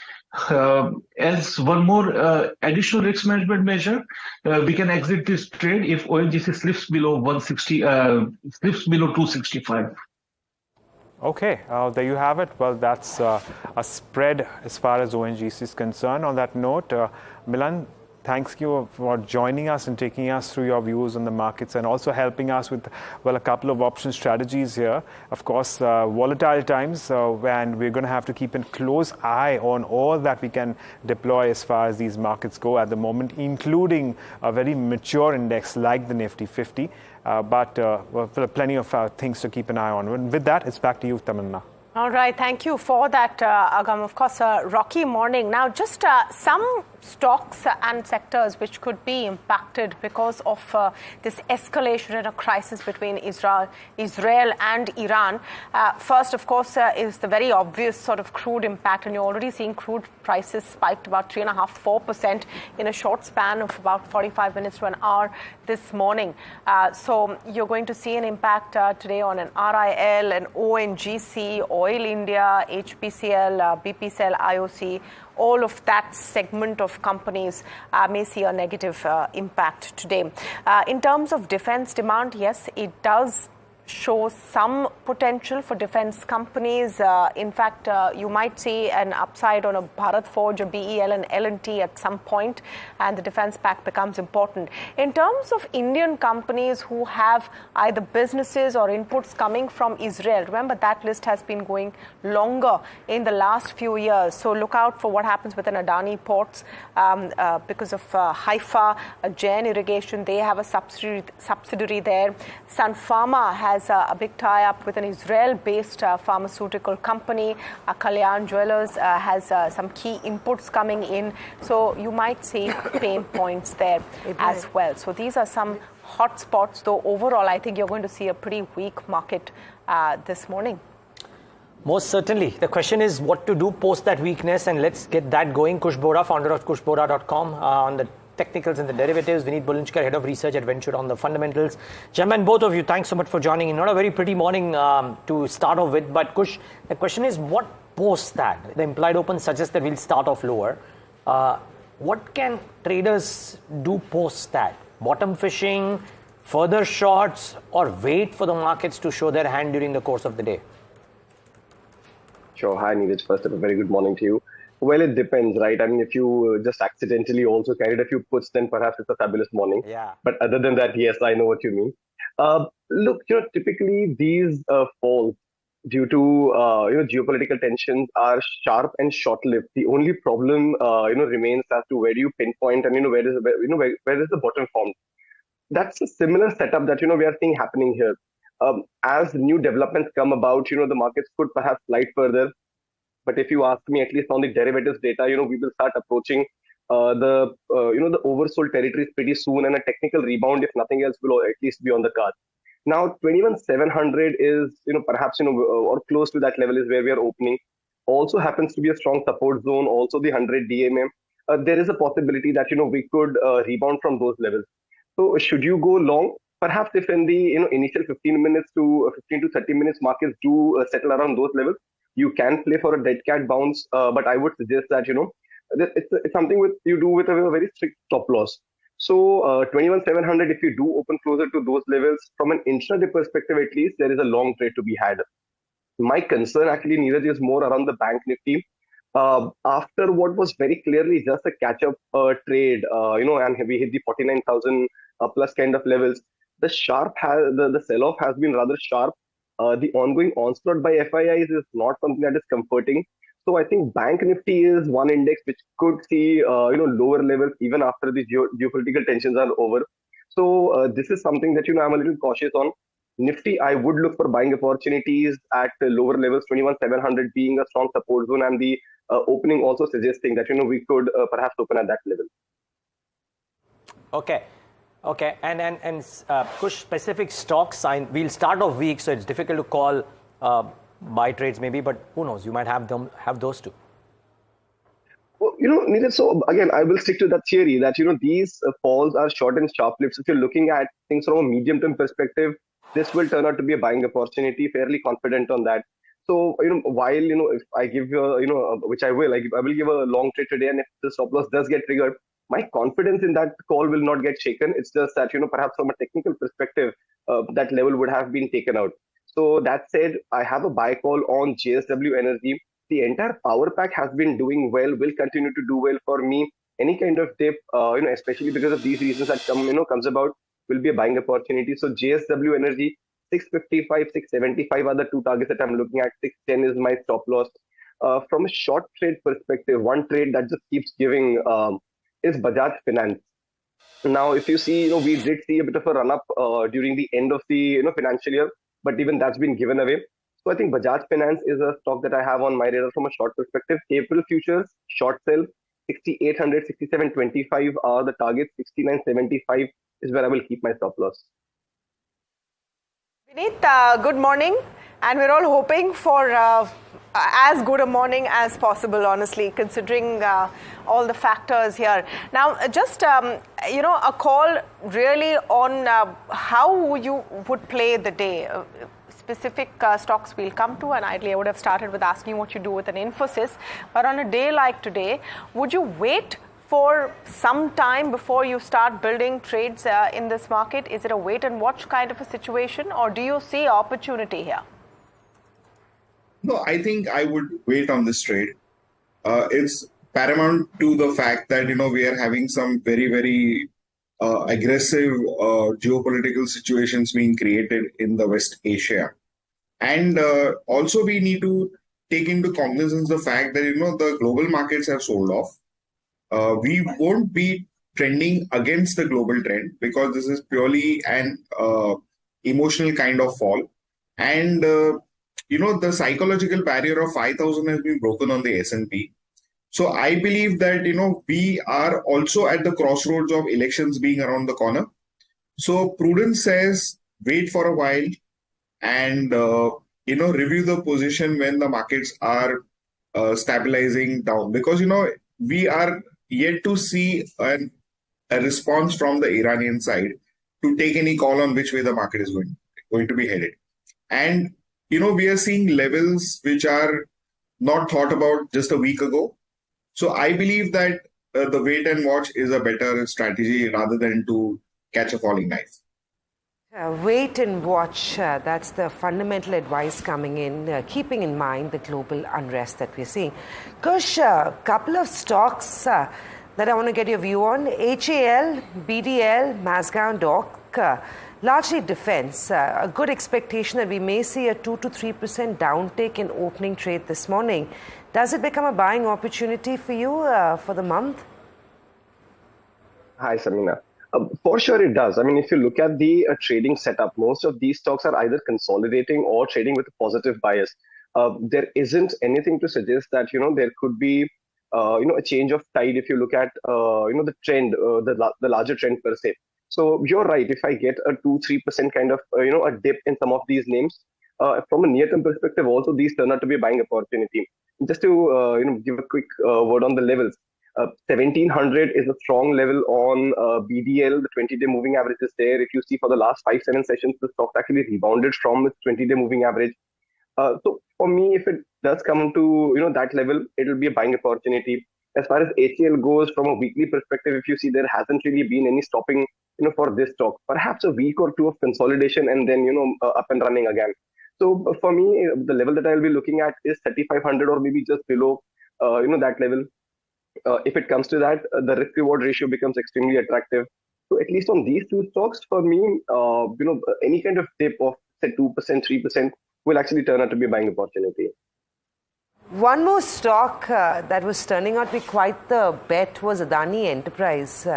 As one more additional risk management measure, we can exit this trade if ONGC slips below 160, slips below 265. Okay, there you have it. Well, that's a spread as far as ONGC is concerned. On that note, Milan, thanks you for joining us and taking us through your views on the markets and also helping us with, well, a couple of option strategies here. Of course, volatile times, and we're going to have to keep a close eye on all that we can deploy as far as these markets go at the moment, including a very mature index like the Nifty 50. But plenty of things to keep an eye on. And with that, it's back to you, Tamanna. All right, thank you for that, Agam. Of course, rocky morning. Now, just some stocks and sectors which could be impacted because of this escalation in a crisis between Israel and Iran. First, of course, is the very obvious sort of crude impact, and you're already seeing crude prices spiked about 3.5–4% in a short span of about 45 minutes to an hour this morning. So you're going to see an impact today on an RIL, an ONGC, Oil India, HPCL, BPCL, IOC. All of that segment of companies may see a negative impact today. In terms of defense demand, yes, it does show some potential for defense companies. In fact, you might see an upside on a Bharat Forge, a BEL and L&T at some point, and the defense pack becomes important. In terms of Indian companies who have either businesses or inputs coming from Israel, remember that list has been going longer in the last few years. So look out for what happens with an Adani Ports because of Haifa, Jain Irrigation. They have a subsidiary there. Sun Pharma has a big tie-up with an Israel-based pharmaceutical company. Kalyan Jewelers has some key inputs coming in. So you might see pain points there as well. So these are some hot spots, though overall I think you're going to see a pretty weak market this morning. Most certainly. The question is what to do post that weakness, and let's get that going. Kush Bora, founder of kushbora.com, on the technicals and the derivatives. Vinit Bulinchkar, head of research at Venture, on the fundamentals. Gentlemen, both of you, thanks so much for joining in. Not a very pretty morning to start off with, but Kush, the question is what post that? The implied open suggests that we'll start off lower. What can traders do post that? Bottom fishing, further shorts, or wait for the markets to show their hand during the course of the day? Sure. Hi, Niraj. First, a very good morning to you. Well, it depends, right? I mean, if you just accidentally also carried a few puts, then perhaps it's a fabulous morning. Yeah. But other than that, yes, I know what you mean. Look, typically these falls due to geopolitical tensions are sharp and short-lived. The only problem remains as to where do you pinpoint and where is the bottom formed. That's a similar setup that we are seeing happening here. As new developments come about, the markets could perhaps slide further. But if you ask me, at least on the derivatives data, we will start approaching the oversold territories pretty soon, and a technical rebound, if nothing else, will at least be on the card. Now, 21,700 is, perhaps, or close to that level is where we are opening. Also happens to be a strong support zone. Also, the 100 DMA. There is a possibility that, we could rebound from those levels. So, should you go long? Perhaps if in the initial 15 to 30 minutes markets do settle around those levels, you can play for a dead cat bounce, but I would suggest that it's something you do with a very strict stop loss. So 21,700, if you do open closer to those levels, from an intraday perspective at least, there is a long trade to be had. My concern actually, Niraj, is more around the bank Nifty. After what was very clearly just a catch-up trade, and we hit the 49,000 plus kind of levels. The sell-off has been rather sharp. The ongoing onslaught by FIIs is not something that is comforting. So I think Bank Nifty is one index which could see lower levels even after the geopolitical tensions are over. So this is something that I'm a little cautious on. Nifty, I would look for buying opportunities at lower levels, 21,700 being a strong support zone, and the opening also suggesting that we could perhaps open at that level. Okay, and push specific stocks. We'll start off weak, so it's difficult to call buy trades maybe, but who knows? You might have those too. Well, Niraj, so again, I will stick to that theory that, these falls are short and sharp flips. If you're looking at things from a medium-term perspective, this will turn out to be a buying opportunity, fairly confident on that. So, while, if I give you, which I will give a long trade today, and if the stop loss does get triggered, my confidence in that call will not get shaken. It's just that, perhaps from a technical perspective, that level would have been taken out. So that said, I have a buy call on JSW Energy. The entire power pack has been doing well, will continue to do well for me. Any kind of dip, especially because of these reasons that comes about, will be a buying opportunity. So JSW Energy, 655, 675 are the two targets that I'm looking at. 610 is my stop loss. From a short trade perspective, one trade that just keeps giving is Bajaj Finance. Now, if you see, we did see a bit of a run up during the end of the financial year, but even that's been given away. So I think Bajaj Finance is a stock that I have on my radar from a short perspective. April futures, short sell, 6,800, 6,725 are the targets. 6,975 is where I will keep my stop loss. Vineet, good morning. And we're all hoping for as good a morning as possible, honestly, considering all the factors here. Now, just, a call really on how you would play the day. Specific stocks we'll come to, and ideally I would have started with asking what you do with an Infosys. But on a day like today, would you wait for some time before you start building trades in this market? Is it a wait and watch kind of a situation, or do you see opportunity here? No, I think I would wait on this trade. It's paramount to the fact that, we are having some very, very aggressive geopolitical situations being created in the West Asia. And also we need to take into cognizance the fact that, the global markets have sold off. We won't be trending against the global trend because this is purely an emotional kind of fall. And, the psychological barrier of 5,000 has been broken on the S&P. So I believe that, we are also at the crossroads of elections being around the corner. So prudence says wait for a while and, review the position when the markets are stabilizing down. Because, we are yet to see a response from the Iranian side to take any call on which way the market is going to be headed. And, we are seeing levels which are not thought about just a week ago. So I believe that the wait and watch is a better strategy rather than to catch a falling knife. Wait and watch, that's the fundamental advice coming in, keeping in mind the global unrest that we're seeing. Kush, a couple of stocks that I want to get your view on. HAL, BDL, Mazgaon Dock, largely defense. A good expectation that we may see a 2 to 3% downtick in opening trade this morning. Does it become a buying opportunity for you for the month? Hi, Samina. For sure it does. I mean, if you look at the trading setup, most of these stocks are either consolidating or trading with a positive bias. There isn't anything to suggest that, there could be, a change of tide if you look at, the trend, the larger trend per se. So you're right. If I get a 2-3% kind of, a dip in some of these names, from a near-term perspective, also these turn out to be a buying opportunity. Just to, give a quick word on the levels. 1700 is a strong level on BDL. The 20-day moving average is there. If you see for the last 5-7 sessions, the stock actually rebounded from its 20-day moving average. So for me, if it does come to that level, it will be a buying opportunity. As far as HCL goes, from a weekly perspective, if you see, there hasn't really been any stopping for this stock. Perhaps a week or two of consolidation and then up and running again. So for me, the level that I will be looking at is 3,500 or maybe just below that level. If it comes to that, the risk reward ratio becomes extremely attractive. So at least on these two stocks, for me, any kind of dip of say 2%, 3% will actually turn out to be a buying opportunity. One more stock that was turning out to be quite the bet was Adani Enterprise.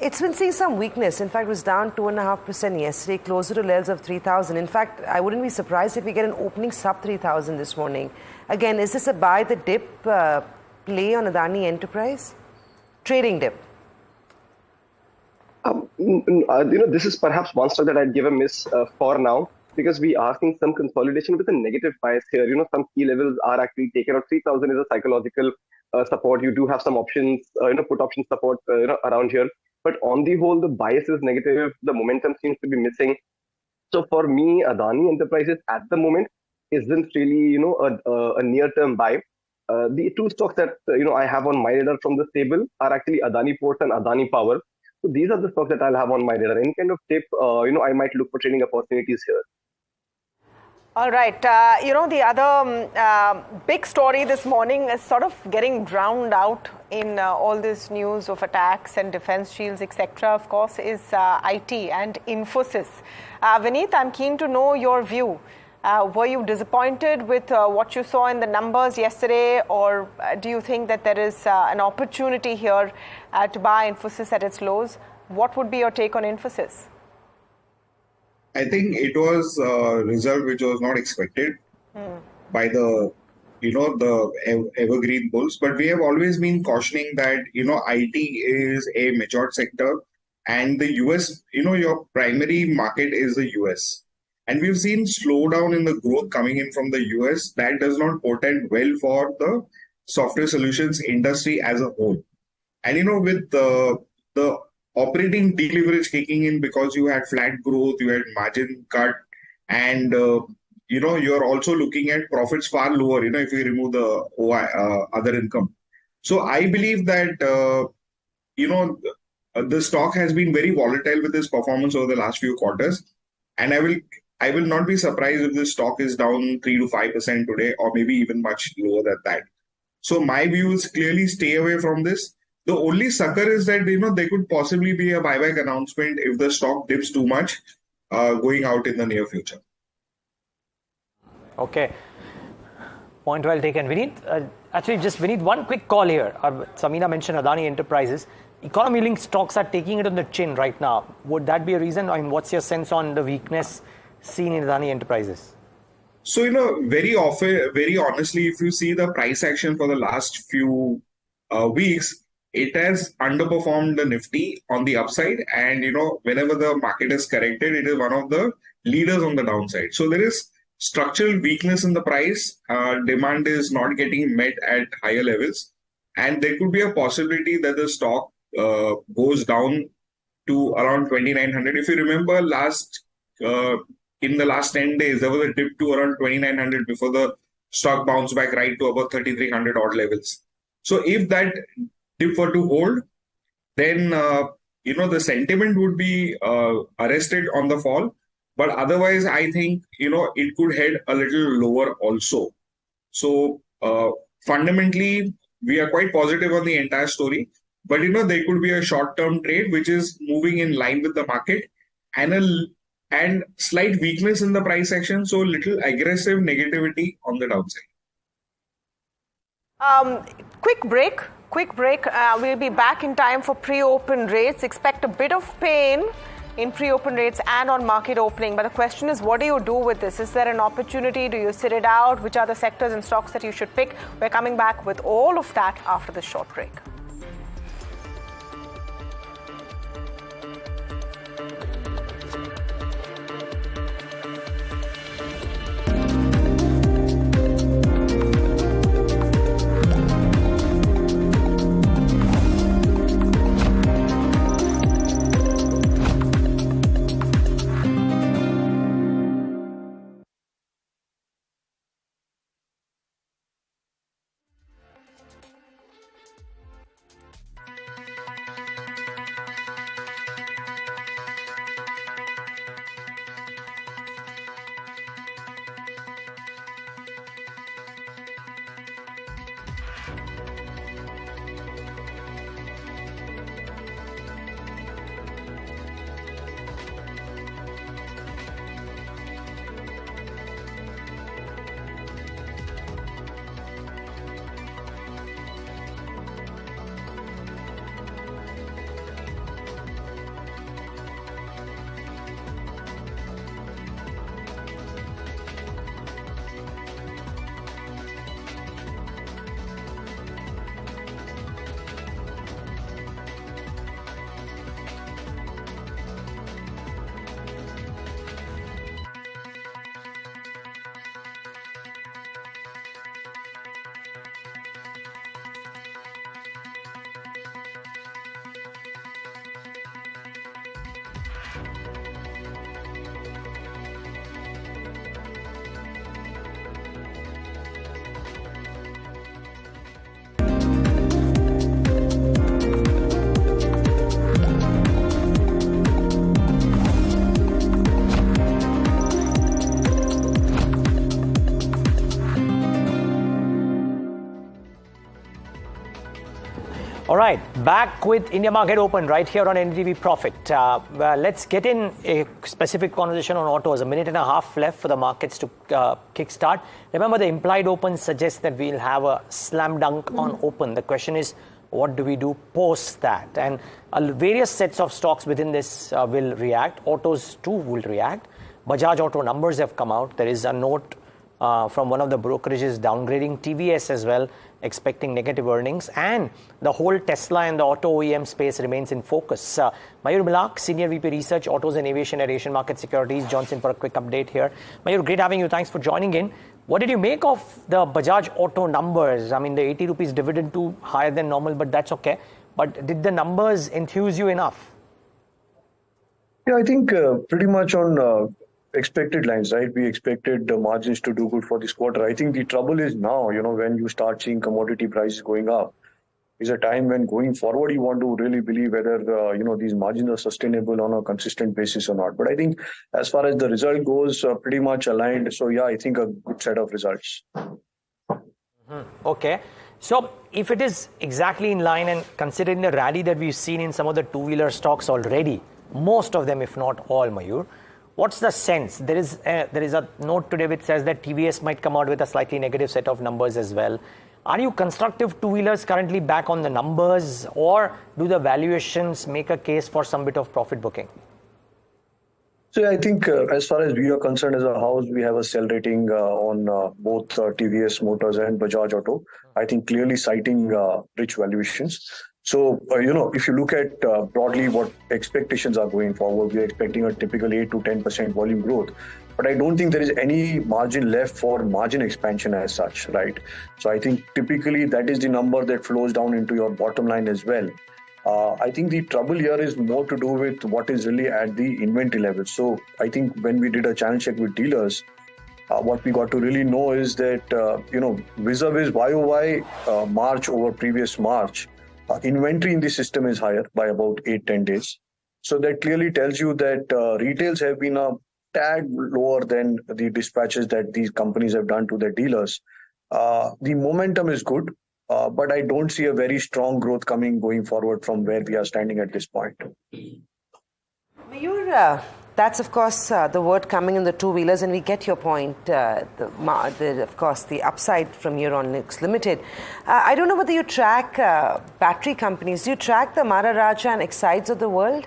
It's been seeing some weakness. In fact, it was down 2.5% yesterday, closer to levels of 3,000. In fact, I wouldn't be surprised if we get an opening sub 3,000 this morning. Again, is this a buy the dip play on Adani Enterprise? Trading dip? This is perhaps one stock that I'd give a miss for now, because we are seeing some consolidation with a negative bias here. Some key levels are actually taken out. 3,000 is a psychological support. You do have some options, put option support, around here. But on the whole, the bias is negative. The momentum seems to be missing. So for me, Adani Enterprises at the moment isn't really, a near-term buy. The two stocks that I have on my radar from the stable are actually Adani Ports and Adani Power. So these are the stocks that I'll have on my radar. Any kind of tip, I might look for trading opportunities here. All right. The other big story this morning is sort of getting drowned out in all this news of attacks and defense shields, etc. Of course, is IT and Infosys. Vineet, I'm keen to know your view. Were you disappointed with what you saw in the numbers yesterday, or do you think that there is an opportunity here to buy Infosys at its lows? What would be your take on Infosys? I think it was a result which was not expected by the evergreen bulls. But we have always been cautioning that, IT is a matured sector, and the US, your primary market is the US. And we've seen slowdown in the growth coming in from the US. That does not portend well for the software solutions industry as a whole. And, with the operating deleverage kicking in because you had flat growth, you had margin cut, and you're also looking at profits far lower, if you remove the other income. So I believe that the stock has been very volatile with its performance over the last few quarters, and I will not be surprised if this stock is down 3 to 5% today, or maybe even much lower than that. So my view is clearly stay away from this. The only sucker is that, there could possibly be a buyback announcement if the stock dips too much going out in the near future. Okay. Point well taken. Vineet, Vineet, one quick call here. Samina mentioned Adani Enterprises. Economy-linked stocks are taking it on the chin right now. Would that be a reason? I mean, what's your sense on the weakness seen in Adani Enterprises? So, very often, very honestly, if you see the price action for the last few weeks, it has underperformed the Nifty on the upside, and whenever the market is corrected, it is one of the leaders on the downside. So there is structural weakness in the price. Demand is not getting met at higher levels, and there could be a possibility that the stock goes down to around 2,900. If you remember, in the last 10 days, there was a dip to around 2,900 before the stock bounced back right to about 3,300 odd levels. So if that dip were to hold, then the sentiment would be arrested on the fall. But otherwise, I think it could head a little lower also. So fundamentally, we are quite positive on the entire story. But there could be a short-term trade which is moving in line with the market, and slight weakness in the price action. So little aggressive negativity on the downside. Quick break. We'll be back in time for pre-open rates. Expect a bit of pain in pre-open rates and on market opening. But the question is, what do you do with this? Is there an opportunity? Do you sit it out? Which are the sectors and stocks that you should pick? We're coming back with all of that after this short break. All right, back with India Market Open right here on NDTV Profit. Let's get in a specific conversation on autos. A minute and a half left for the markets to kickstart. Remember, the implied open suggests that we'll have a slam dunk on open. The question is, what do we do post that? And various sets of stocks within this will react. Autos too will react. Bajaj Auto numbers have come out. There is a note from one of the brokerages downgrading TVS as well, expecting negative earnings, and the whole Tesla and the auto OEM space remains in focus. Mayur Milak, Senior VP Research, Autos and Aviation at Asian Market Securities, joins in for a quick update here. Mayur, great having you. Thanks for joining in. What did you make of the Bajaj Auto numbers? I mean, the 80 rupees dividend too higher than normal, but that's okay. But did the numbers enthuse you enough? Yeah, I think pretty much on expected lines, right? We expected the margins to do good for this quarter. I think the trouble is now, when you start seeing commodity prices going up, is a time when going forward you want to really believe whether these margins are sustainable on a consistent basis or not. But I think as far as the result goes, pretty much aligned. So yeah, I think a good set of results. Okay. So if it is exactly in line and considering the rally that we've seen in some of the two-wheeler stocks already, most of them, if not all, Mayur, what's the sense? There is a note today which says that TVS might come out with a slightly negative set of numbers as well. Are you constructive two-wheelers currently back on the numbers, or do the valuations make a case for some bit of profit booking? So I think as far as we are concerned as a house, we have a sell rating on both TVS Motors and Bajaj Auto. I think clearly citing rich valuations. So, if you look at broadly what expectations are going forward, we're expecting a typical 8 to 10% volume growth. But I don't think there is any margin left for margin expansion as such, right? So I think typically that is the number that flows down into your bottom line as well. I think the trouble here is more to do with what is really at the inventory level. So I think when we did a channel check with dealers, what we got to really know is that, vis-a-vis YOY March over previous March, inventory in the system is higher by about 8-10 days. So that clearly tells you that retails have been a tad lower than the dispatches that these companies have done to their dealers. The momentum is good, but I don't see a very strong growth going forward from where we are standing at this point. Mayur, that's of course the word coming in the two-wheelers, and we get your point. Of course, the upside from here on looks limited. I don't know whether you track battery companies. Do you track the Maharaja and Exides of the world?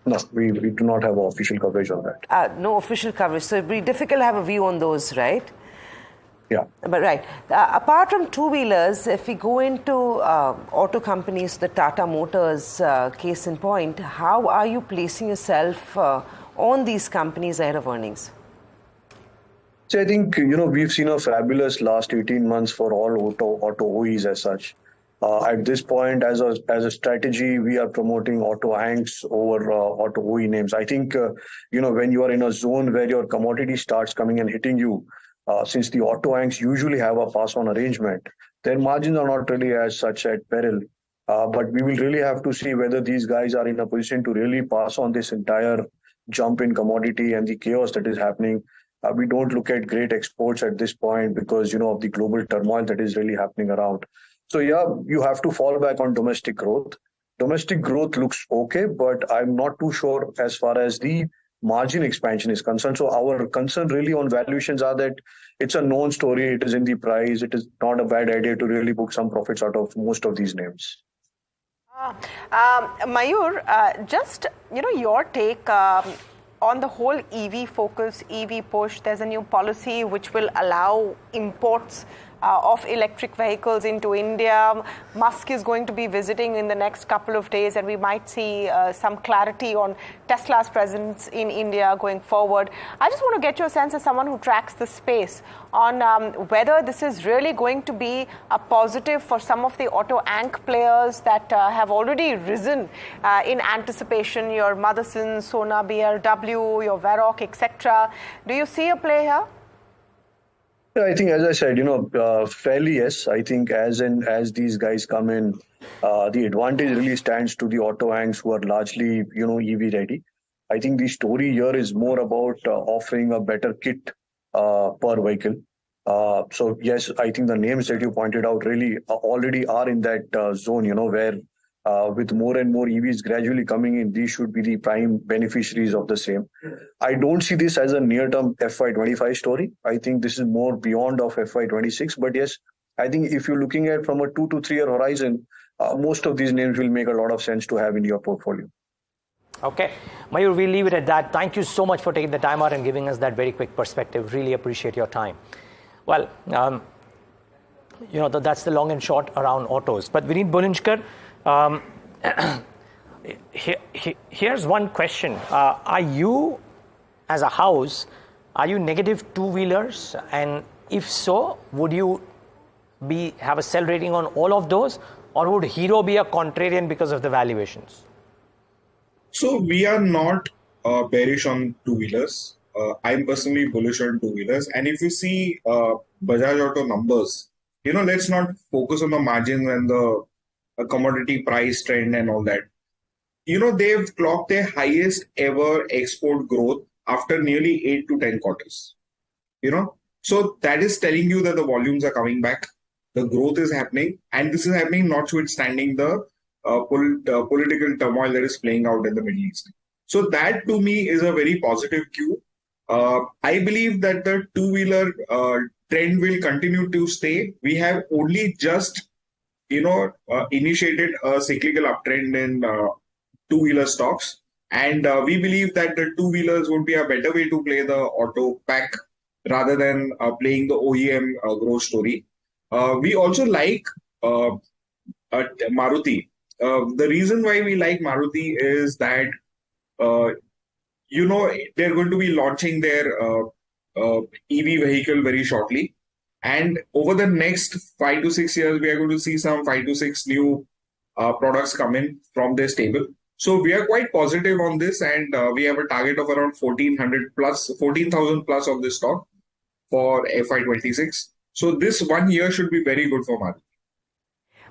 No, we do not have official coverage on that. No official coverage, so it'd be difficult to have a view on those, right? Yeah. But right. Apart from two-wheelers, if we go into auto companies, the Tata Motors case in point, how are you placing yourself on these companies ahead of earnings? So I think, we've seen a fabulous last 18 months for all auto OEs as such. At this point, as a strategy, we are promoting auto hanks over auto OE names. I think, when you are in a zone where your commodity starts coming and hitting you, since the auto hanks usually have a pass-on arrangement, their margins are not really as such at peril. But we will really have to see whether these guys are in a position to really pass on this entire jump in commodity and the chaos that is happening. We don't look at great exports at this point because, of the global turmoil that is really happening around. So, yeah, you have to fall back on domestic growth. Domestic growth looks okay, but I'm not too sure as far as the margin expansion is concerned. So our concern really on valuations are that it's a known story. It is in the price. It is not a bad idea to really book some profits out of most of these names. Mayur, just, your take on the whole EV focus, EV push. There's a new policy which will allow imports of electric vehicles into India. Musk is going to be visiting in the next couple of days, and we might see some clarity on Tesla's presence in India going forward. I just want to get your sense as someone who tracks the space on whether this is really going to be a positive for some of the auto anch players that have already risen in anticipation, your Motherson, Sona, BLW, your Varroc, etc. Do you see a play here? I think, as I said, fairly yes. I think as these guys come in, the advantage really stands to the auto hanks who are largely, EV ready. I think the story here is more about offering a better kit per vehicle. So yes, I think the names that you pointed out really already are in that zone, where with more and more EVs gradually coming in, these should be the prime beneficiaries of the same. I don't see this as a near-term FY25 story. I think this is more beyond of FY26. But yes, I think if you're looking at from a 2 to 3 year horizon, most of these names will make a lot of sense to have in your portfolio. Okay, Mayur, we'll leave it at that. Thank you so much for taking the time out and giving us that very quick perspective. Really appreciate your time. Well, that's the long and short around autos. But Vineet Bulinjkar, here's one question. Are you, as a house, are you negative two-wheelers? And if so, would you have a sell rating on all of those? Or would Hero be a contrarian because of the valuations? So we are not bearish on two-wheelers. I'm personally bullish on two-wheelers. And if you see Bajaj Auto numbers, let's not focus on the margins and the commodity price trend and all that. They've clocked their highest ever export growth after nearly 8 to 10 quarters. So that is telling you that the volumes are coming back. The growth is happening. And this is happening notwithstanding the political turmoil that is playing out in the Middle East. So that to me is a very positive cue. I believe that the two-wheeler trend will continue to stay. We have only just, initiated a cyclical uptrend in two-wheeler stocks. And we believe that the two-wheelers would be a better way to play the auto pack rather than playing the OEM growth story. We also like Maruti. The reason why we like Maruti is that, they're going to be launching their EV vehicle very shortly. And over the next 5 to 6 years, we are going to see some 5 to 6 new products come in from their stable. So we are quite positive on this, and we have a target of around 14,000 plus of this stock for FY26. So this 1 year should be very good for Maruti.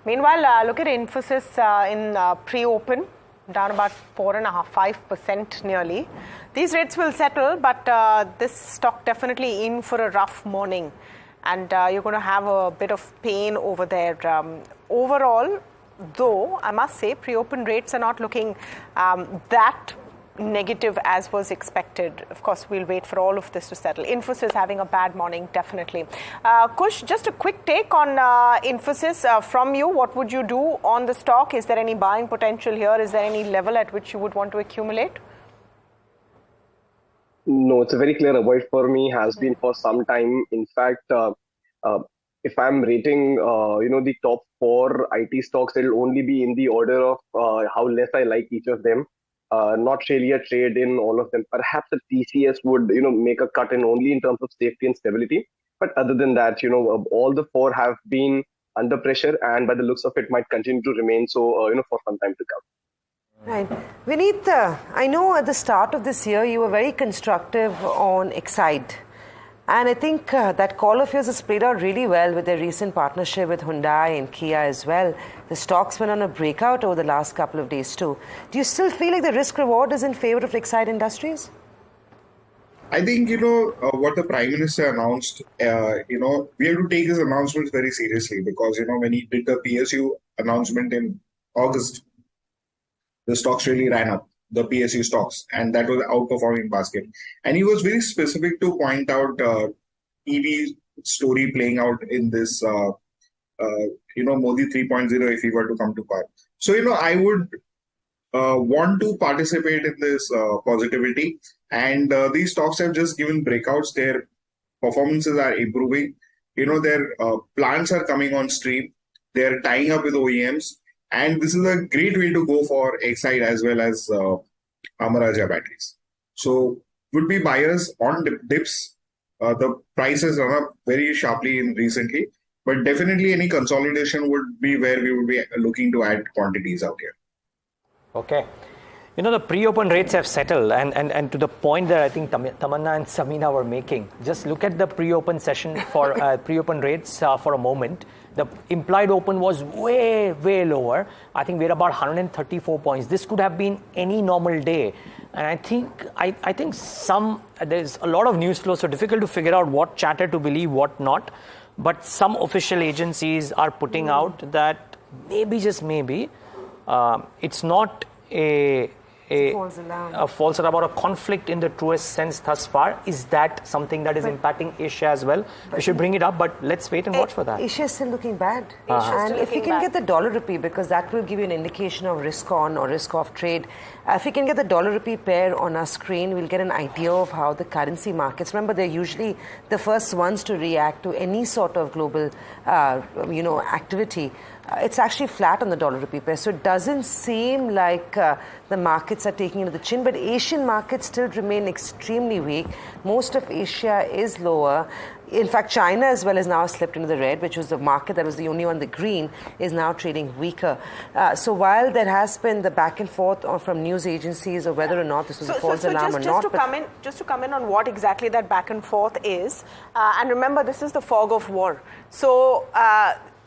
Meanwhile, look at Infosys in pre-open, down about 4.5% nearly. These rates will settle, but this stock definitely in for a rough morning. And you're going to have a bit of pain over there. Overall, though, I must say, pre-open rates are not looking that negative as was expected. Of course, we'll wait for all of this to settle. Infosys having a bad morning, definitely. Kush, just a quick take on Infosys from you. What would you do on the stock? Is there any buying potential here? Is there any level at which you would want to accumulate? No, it's a very clear avoid for me, has been for some time. In fact, if I'm rating, the top 4 IT stocks, it'll only be in the order of how less I like each of them. Not really a trade in all of them. Perhaps a TCS would, make a cut in only in terms of safety and stability. But other than that, all the 4 have been under pressure, and by the looks of it, might continue to remain so, for some time to come. Right. Vineet, I know at the start of this year, you were very constructive on Excite. And I think that call of yours has played out really well with their recent partnership with Hyundai and Kia as well. The stocks went on a breakout over the last couple of days too. Do you still feel like the risk reward is in favor of Excite Industries? I think, what the Prime Minister announced, we have to take his announcements very seriously because, when he did the PSU announcement in August, the stocks really ran up, the PSU stocks, and that was outperforming basket. And he was very specific to point out EV story playing out in this, Modi 3.0 if he were to come to power. So, I would want to participate in this positivity. And these stocks have just given breakouts. Their performances are improving. Their plants are coming on stream. They're tying up with OEMs. And this is a great way to go for Excite as well as Amara batteries. So would be buyers on dips. The price has run up very sharply recently. But definitely any consolidation would be where we would be looking to add quantities out here. Okay. The pre-open rates have settled and to the point that I think Tamanna and Samina were making. Just look at the pre-open session for pre-open rates for a moment. The implied open was way, way lower. I think we're about 134 points. This could have been any normal day. And I think there's a lot of news flow, so difficult to figure out what chatter to believe, what not. But some official agencies are putting out that maybe, just maybe, it's not a false alarm or a conflict in the truest sense thus far. Is that something that is impacting Asia as well? We should bring it up, but let's wait and watch for that. Asia is still looking bad. And if you can get the dollar rupee, because that will give you an indication of risk on or risk off trade. If we can get the dollar rupee pair on our screen, we'll get an idea of how the currency markets, remember, they're usually the first ones to react to any sort of global, activity. It's actually flat on the dollar rupee pair. So it doesn't seem like the markets are taking into the chin, but Asian markets still remain extremely weak. Most of Asia is lower. In fact, China as well has now slipped into the red, which was the market that was the only one, the green, is now trading weaker. So while there has been the back and forth from news agencies of whether or not this was a false alarm or not. Just to come in on what exactly that back and forth is, and remember, this is the fog of war. So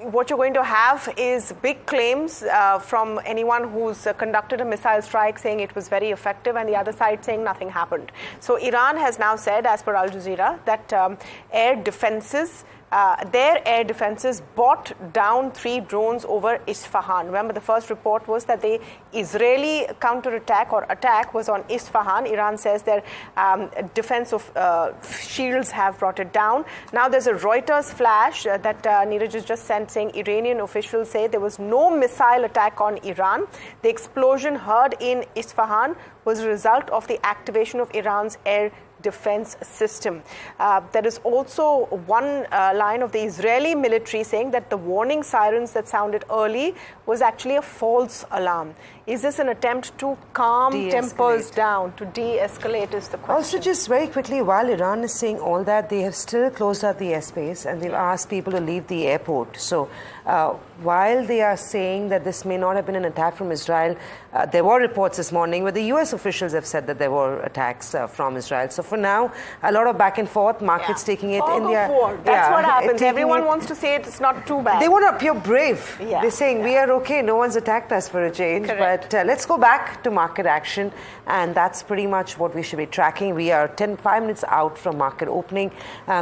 what you're going to have is big claims from anyone who's conducted a missile strike saying it was very effective, and the other side saying nothing happened. So Iran has now said, as per Al Jazeera, that their air defenses brought down 3 drones over Isfahan. Remember, the first report was that the Israeli counterattack or attack was on Isfahan. Iran says their defense of shields have brought it down. Now there's a Reuters flash that Niraj has just sent saying Iranian officials say there was no missile attack on Iran. The explosion heard in Isfahan was a result of the activation of Iran's air defense system. There is also one line of the Israeli military saying that the warning sirens that sounded early was actually a false alarm. Is this an attempt to calm tempers down, to de-escalate is the question? Also, just very quickly, while Iran is saying all that, they have still closed out the airspace and they've asked people to leave the airport. So while they are saying that this may not have been an attack from Israel, there were reports this morning where the US officials have said that there were attacks from Israel. So for now, a lot of back and forth, markets taking it in their... That's what happens. Everyone wants to say it's not too bad. They want to appear brave. They're saying we are okay, no one's attacked us for a change. Correct. But let's go back to market action, and that's pretty much what we should be tracking. We are 5 minutes out from market opening.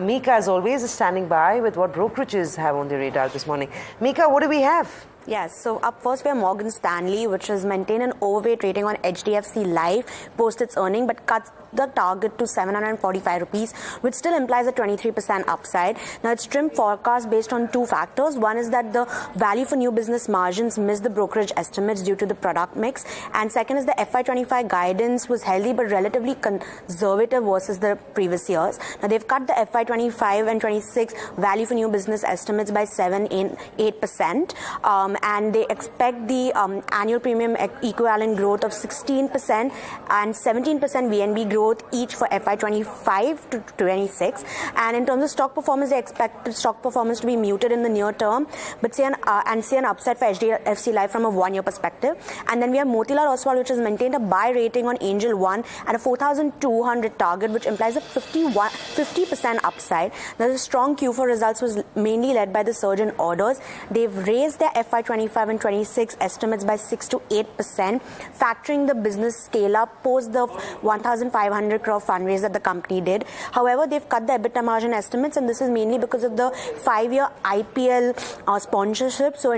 Mika, as always, is standing by with what brokerages have on their radar this morning. Mika, what do we have? Yes, so up first we have Morgan Stanley, which has maintained an overweight rating on HDFC Life post its earning, but cuts the target to 745 rupees, which still implies a 23% upside. Now, it's trimmed forecast based on 2 factors. One is that the value for new business margins missed the brokerage estimates due to the product mix. And second is the FY25 guidance was healthy but relatively conservative versus the previous years. Now, they've cut the FY25 and 26 value for new business estimates by 8%. And they expect the annual premium equivalent growth of 16% and 17% VNB growth each for FY25 to 26. And in terms of stock performance, they expect the stock performance to be muted in the near term, but see an upside for HDFC Life from a 1-year perspective. And then we have Motilal Oswal, which has maintained a buy rating on Angel One at a 4,200 target, which implies a 50% upside. Now, the strong Q4 results was mainly led by the surge in orders. They've raised their FY25 and 26 estimates by 6 to 8%, factoring the business scale up post the 1,500 crore fundraise that the company did. However, they've cut the EBITDA margin estimates, and this is mainly because of the 5-year IPL sponsorship. So,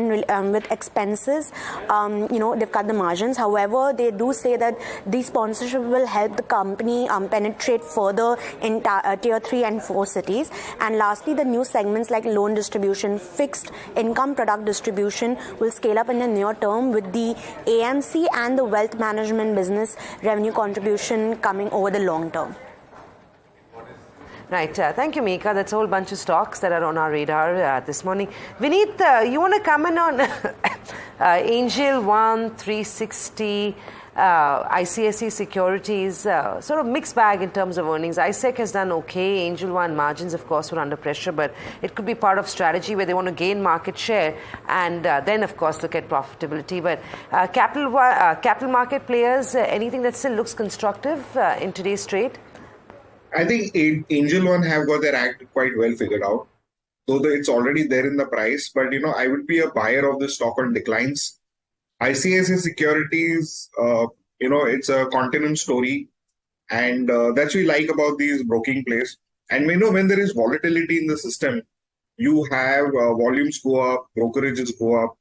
with expenses, they've cut the margins. However, they do say that the sponsorship will help the company penetrate further in tier 3 and 4 cities. And lastly, the new segments like loan distribution, fixed income product distribution will scale up in the near term, with the AMC and the wealth management business revenue contribution coming over the long term. Right. Thank you, Mika. That's a whole bunch of stocks that are on our radar this morning. Vineet, you want to comment on Angel One, 360, ICICI Securities, sort of mixed bag in terms of earnings. ISEC has done okay. Angel One margins, of course, were under pressure, but it could be part of strategy where they want to gain market share and then, of course, look at profitability. But capital market players, anything that still looks constructive in today's trade? I think Angel One have got their act quite well figured out, though it's already there in the price. But, I would be a buyer of the stock on declines. ICICI Securities, it's a continuum story. And that's what we like about these broking plays. And when there is volatility in the system, you have volumes go up, brokerages go up.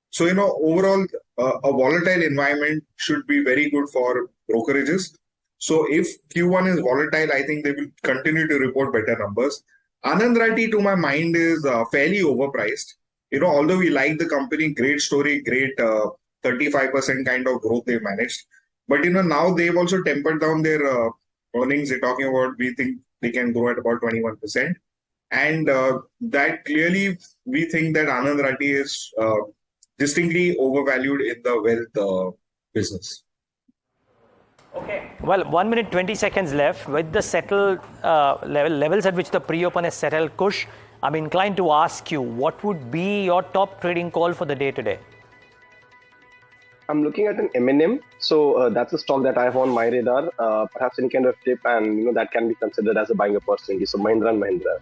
So, overall, a volatile environment should be very good for brokerages. So, if Q1 is volatile, I think they will continue to report better numbers. Anand Rathi, to my mind, is fairly overpriced. Although we like the company, great story, great 35% kind of growth they managed. But, now they've also tempered down their earnings. They're talking about, we think they can grow at about 21%. And that clearly, we think that Anand Rathi is distinctly overvalued in the wealth business. Okay. Well, 1 minute, 20 seconds left. With the settled levels at which the pre-open is settled, Kush, I'm inclined to ask you, what would be your top trading call for the day today? I'm looking at an M&M. So that's a stock that I have on my radar. Perhaps any kind of dip, and that can be considered as a buying opportunity. So Mahindra and Mahindra.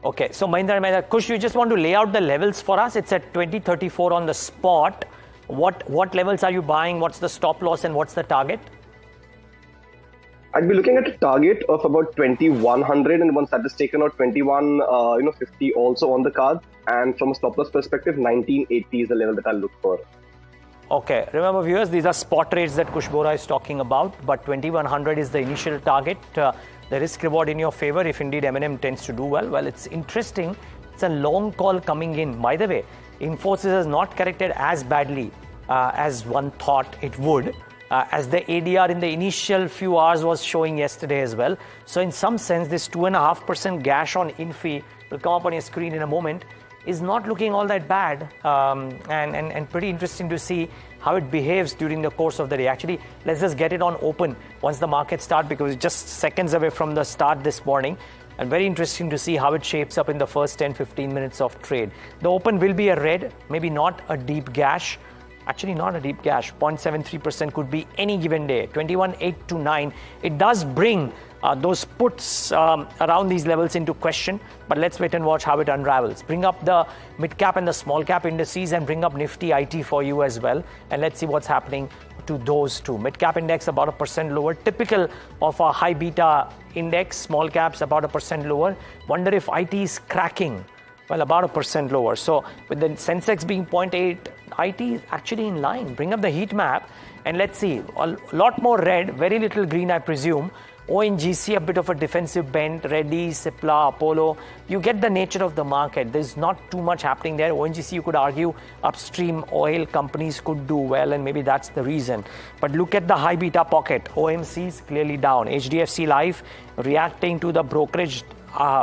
Okay, so Mahindra, Kush, you just want to lay out the levels for us. It's at 2034 on the spot. What levels are you buying? What's the stop loss and what's the target? I'd be looking at a target of about 2100, and once that is taken out, 2150 also on the card. And from a stop loss perspective, 1980 is the level that I'll look for. Okay, remember viewers, these are spot rates that Kush Bora is talking about, but 2100 is the initial target. The risk reward in your favor if indeed M&M tends to do well. Well, it's interesting. It's a long call coming in. By the way, Infosys has not corrected as badly as one thought it would, as the ADR in the initial few hours was showing yesterday as well. So in some sense, this 2.5% gash on Infi will come up on your screen in a moment, is not looking all that bad, and pretty interesting to see how it behaves during the course of the day. Actually, let's just get it on open once the market starts, because it's just seconds away from the start this morning, and very interesting to see how it shapes up in the first 10-15 minutes of trade. The open will be a red, maybe not a deep gash. Actually, not a deep gash. 0.73% could be any given day. 21,829. It does bring those puts around these levels into question, but let's wait and watch how it unravels. Bring up the mid cap and the small cap indices and bring up Nifty IT for you as well, and let's see what's happening to those two. Mid cap index about 1% lower, typical of a high beta index. Small caps about 1% lower. Wonder if IT is cracking. Well, about 1% lower. So with the Sensex being 0.8, IT is actually in line. Bring up the heat map and let's see. A lot more red, very little green, I presume. ONGC, a bit of a defensive bent. Reddy, Cipla, Apollo. You get the nature of the market. There's not too much happening there. ONGC, you could argue, upstream oil companies could do well, and maybe that's the reason. But look at the high beta pocket. OMC is clearly down. HDFC Life reacting to the brokerage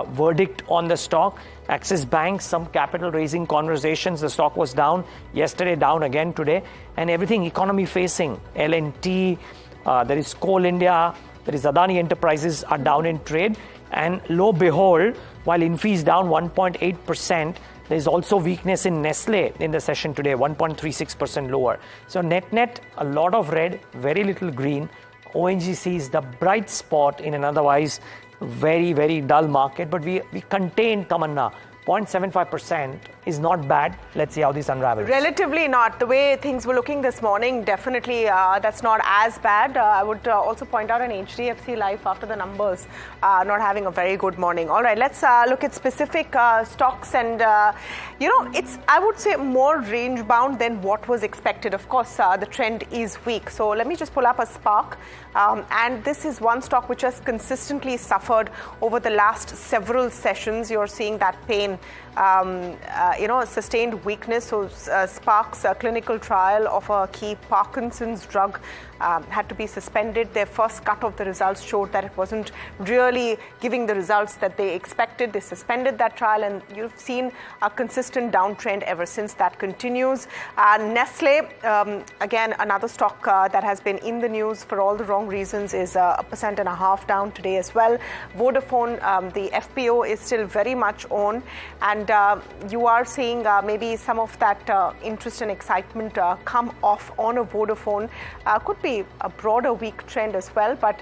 verdict on the stock. Axis Bank, some capital raising conversations. The stock was down yesterday, down again today, and everything economy facing. L&T, there is Coal India, there is Adani Enterprises are down in trade, and lo behold, while Infi is down 1.8%, there is also weakness in Nestle in the session today, 1.36% lower. So net, a lot of red, very little green. ONGC is the bright spot in an otherwise very, very dull market, but we contained Tamanna. 0.75% is not bad. Let's see how this unravels. Relatively not. The way things were looking this morning, definitely that's not as bad. I would also point out an HDFC Life after the numbers not having a very good morning. All right, let's look at specific stocks, and it's, I would say, more range bound than what was expected. Of course, the trend is weak. So let me just pull up a Spark. And this is one stock which has consistently suffered over the last several sessions. You're seeing that pain, sustained weakness. So Spark's clinical trial of a key Parkinson's drug had to be suspended. Their first cut of the results showed that it wasn't really giving the results that they expected. They suspended that trial, and you've seen a consistent downtrend ever since. That continues. Nestle, again, another stock that has been in the news for all the wrong reasons, is 1.5% down today as well. Vodafone, the FPO is still very much on. And you are seeing maybe some of that interest and excitement come off on a Vodafone. Could be a broader weak trend as well, but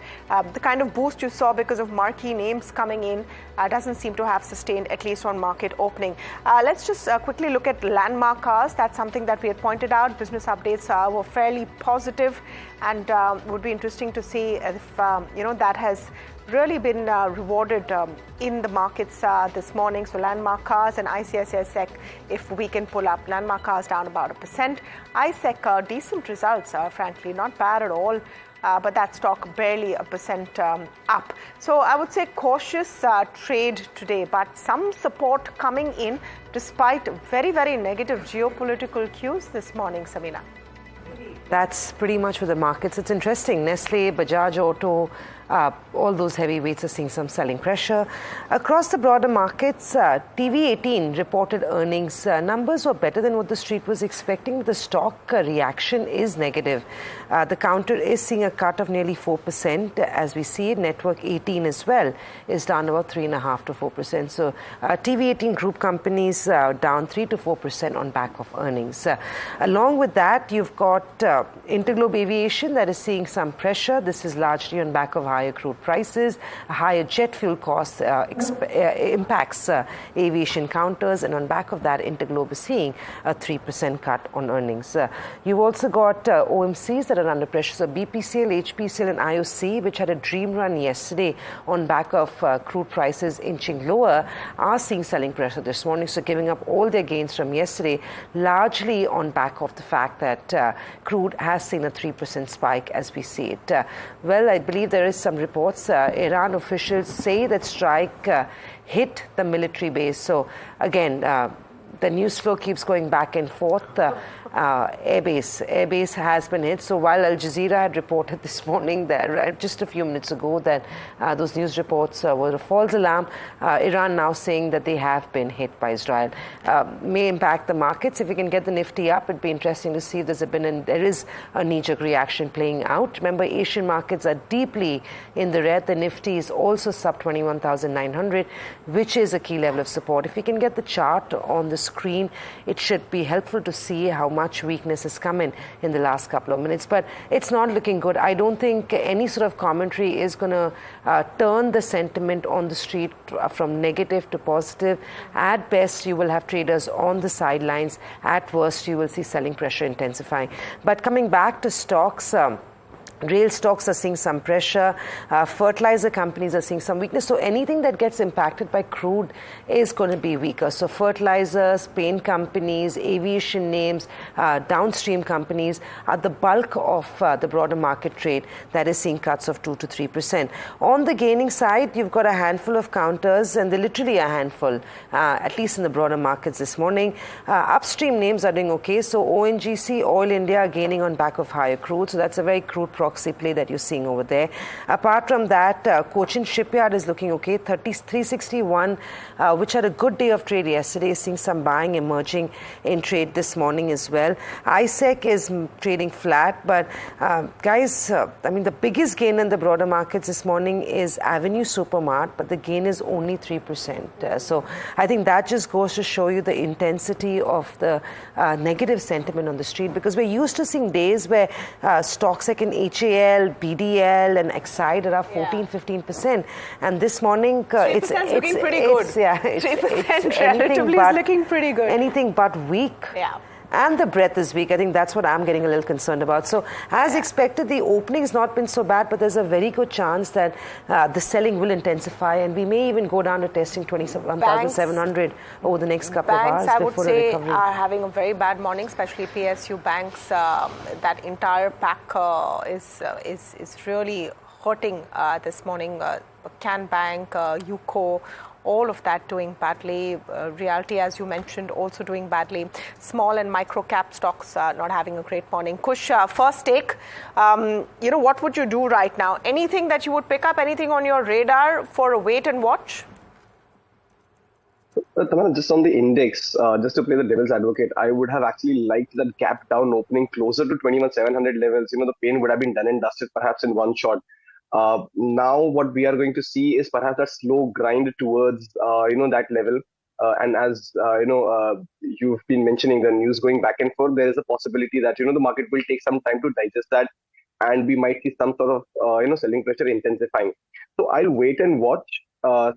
the kind of boost you saw because of marquee names coming in doesn't seem to have sustained, at least on market opening. Let's just quickly look at landmark cars. That's something that we had pointed out. Business updates were fairly positive, and would be interesting to see if that has really been rewarded in the markets this morning. So landmark cars and ICICI Sec, if we can pull up, landmark cars down about 1%. ISEC, decent results, frankly, not bad at all. But that stock barely 1% up. So I would say cautious trade today, but some support coming in despite very, very negative geopolitical cues this morning, Samina. That's pretty much for the markets. It's interesting. Nestle, Bajaj Auto, all those heavyweights are seeing some selling pressure. Across the broader markets, TV18 reported earnings. Numbers were better than what the street was expecting. The stock reaction is negative. The counter is seeing a cut of nearly 4% as we see it. Network 18 as well is down about 3.5% to 4%. So TV18 group companies down 3 to 4% on back of earnings. Along with that, you've got Interglobe Aviation that is seeing some pressure. This is largely on back of higher crude prices, higher jet fuel costs impacts aviation counters, and on back of that, Interglobe is seeing a 3% cut on earnings. You've also got OMCs that are under pressure. So BPCL, HPCL, and IOC, which had a dream run yesterday on back of crude prices inching lower, are seeing selling pressure this morning. So giving up all their gains from yesterday, largely on back of the fact that crude has seen a 3% spike as we see it. Well, I believe there is some reports. Iran officials say that strike hit the military base. So again, the news flow keeps going back and forth. Airbase has been hit. So while Al Jazeera had reported this morning that just a few minutes ago that those news reports were a false alarm, Iran now saying that they have been hit by Israel. May impact the markets. If we can get the Nifty up, it'd be interesting to see if there is a knee-jerk reaction playing out. Remember, Asian markets are deeply in the red. The Nifty is also sub 21,900, which is a key level of support. If we can get the chart on the screen, it should be helpful to see how much weakness has come in the last couple of minutes. But it's not looking good. I don't think any sort of commentary is going to turn the sentiment on the street from negative to positive. At best, you will have traders on the sidelines. At worst, you will see selling pressure intensifying. But coming back to stocks, rail stocks are seeing some pressure. Fertilizer companies are seeing some weakness. So anything that gets impacted by crude is going to be weaker. So fertilizers, paint companies, aviation names, downstream companies are the bulk of the broader market trade that is seeing cuts of 2 to 3%. On the gaining side, you've got a handful of counters, and they're literally a handful, at least in the broader markets this morning. Upstream names are doing okay. So ONGC, Oil India are gaining on back of higher crude. So that's a very crude proxy play that you're seeing over there. Apart from that, Cochin Shipyard is looking okay. 361, which had a good day of trade yesterday, seeing some buying emerging in trade this morning as well. ISEC is trading flat, but guys, I mean, the biggest gain in the broader markets this morning is Avenue Supermart, but the gain is only 3%. So I think that just goes to show you the intensity of the negative sentiment on the street, because we're used to seeing days where stocks like in HAL, BDL, and Exide are up 14-15%. And this morning, it's looking pretty good. 3% relatively is looking pretty good. Anything but weak. Yeah. And the breadth is weak. I think that's what I'm getting a little concerned about. So as expected, the opening's not been so bad, but there's a very good chance that the selling will intensify, and we may even go down to testing 21,700 over the next couple of hours. Banks, I would say, are having a very bad morning, especially PSU banks. That entire pack is really hurting this morning. Can Bank, UCO, all of that doing badly. Realty, as you mentioned, also doing badly. Small and micro cap stocks not having a great morning. Kush, first take, what would you do right now? Anything that you would pick up, anything on your radar for a wait and watch? Tamanna, just on the index, just to play the devil's advocate, I would have actually liked that gap down opening closer to 21,700 levels. The pain would have been done and dusted perhaps in one shot. Now what we are going to see is perhaps that slow grind towards that level. And as you've been mentioning the news going back and forth, there is a possibility that the market will take some time to digest that, and we might see some sort of selling pressure intensifying. So I'll wait and watch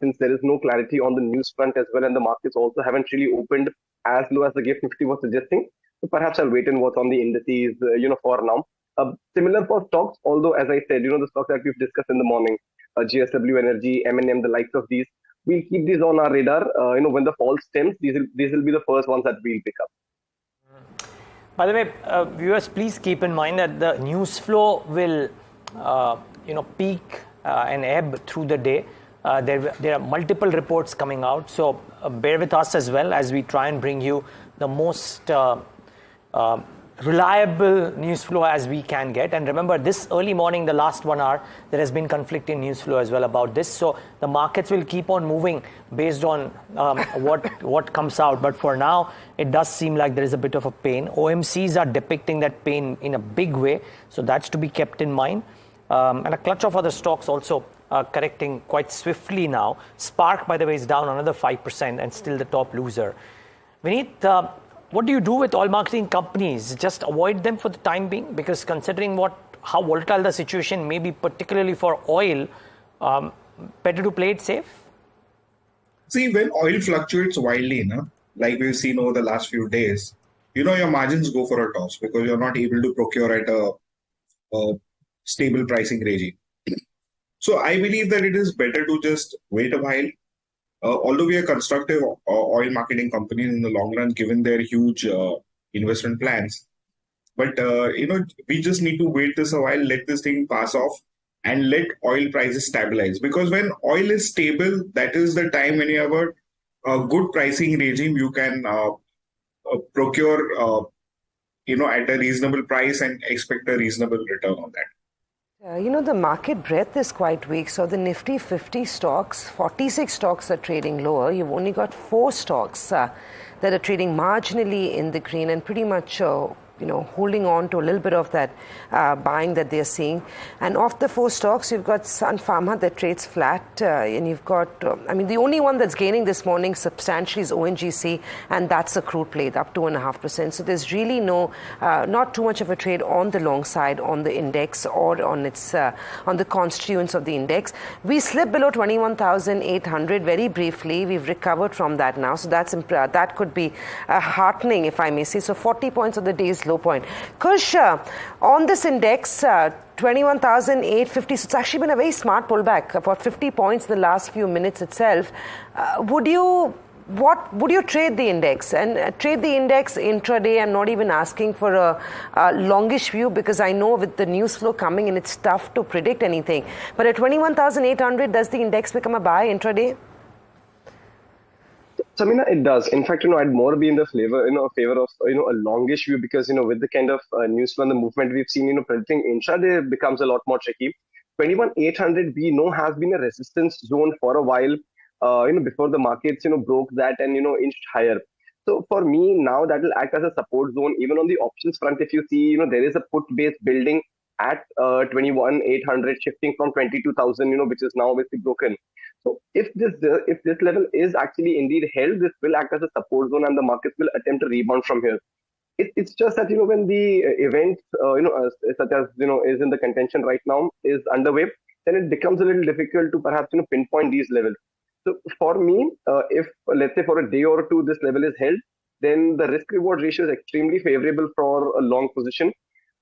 since there is no clarity on the news front as well, and the markets also haven't really opened as low as the GIFT Nifty was suggesting. So perhaps I'll wait and watch on the indices, for now. Similar for stocks, although as I said, the stocks that we've discussed in the morning, GSW Energy, M&M, the likes of these, we'll keep these on our radar. When the fall stems, these will be the first ones that we'll pick up. By the way, viewers, please keep in mind that the news flow will, peak and ebb through the day. There are multiple reports coming out, so bear with us as well as we try and bring you the most reliable news flow as we can get. And remember, this early morning, the last 1 hour, there has been conflicting news flow as well about this. So the markets will keep on moving based on what comes out. But for now, it does seem like there is a bit of a pain. OMCs are depicting that pain in a big way. So that's to be kept in mind. And a clutch of other stocks also correcting quite swiftly now. Spark, by the way, is down another 5% and still the top loser. Vineet, what do you do with oil marketing companies? Just avoid them for the time being? Because considering how volatile the situation may be, particularly for oil, better to play it safe? See, when oil fluctuates wildly, like we've seen over the last few days, your margins go for a toss because you're not able to procure at a stable pricing regime. So I believe that it is better to just wait a while. Although we are constructive oil marketing companies in the long run, given their huge investment plans, but we just need to wait this a while, let this thing pass off, and let oil prices stabilize. Because when oil is stable, that is the time when you have a good pricing regime, you can procure, at a reasonable price and expect a reasonable return on that. The market breadth is quite weak. So the Nifty 50 stocks, 46 stocks are trading lower. You've only got 4 stocks that are trading marginally in the green and pretty much holding on to a little bit of that buying that they're seeing. And of the 4 stocks, you've got Sun Pharma that trades flat, and you've got, the only one that's gaining this morning substantially is ONGC, and that's a crude play, up 2.5%. So there's really not too much of a trade on the long side on the index or on the constituents of the index. We slipped below 21,800 very briefly. We've recovered from that now, so that could be heartening, if I may say. So 40 points of the day's low point. Kush, on this index, 21,850, so it's actually been a very smart pullback, about 50 points in the last few minutes itself. Would you trade the index? And trade the index intraday? I'm not even asking for a longish view because I know with the news flow coming in, it's tough to predict anything. But at 21,800, does the index become a buy intraday? Samina, it does. In fact, I'd more be in the favor of, a longish view because, with the kind of news flow and the movement we've seen, predicting intraday becomes a lot more tricky. 21,800 we know has been a resistance zone for a while, before the markets, broke that and, inched higher. So for me, now that will act as a support zone. Even on the options front, if you see, there is a put base building at 21,800, shifting from 22,000, which is now obviously broken. So if this level is actually indeed held, this will act as a support zone and the markets will attempt to rebound from here. It's just that, when the event, such as, is in the contention right now is underway, then it becomes a little difficult to perhaps, pinpoint these levels. So for me, if let's say for a day or two, this level is held, then the risk reward ratio is extremely favorable for a long position.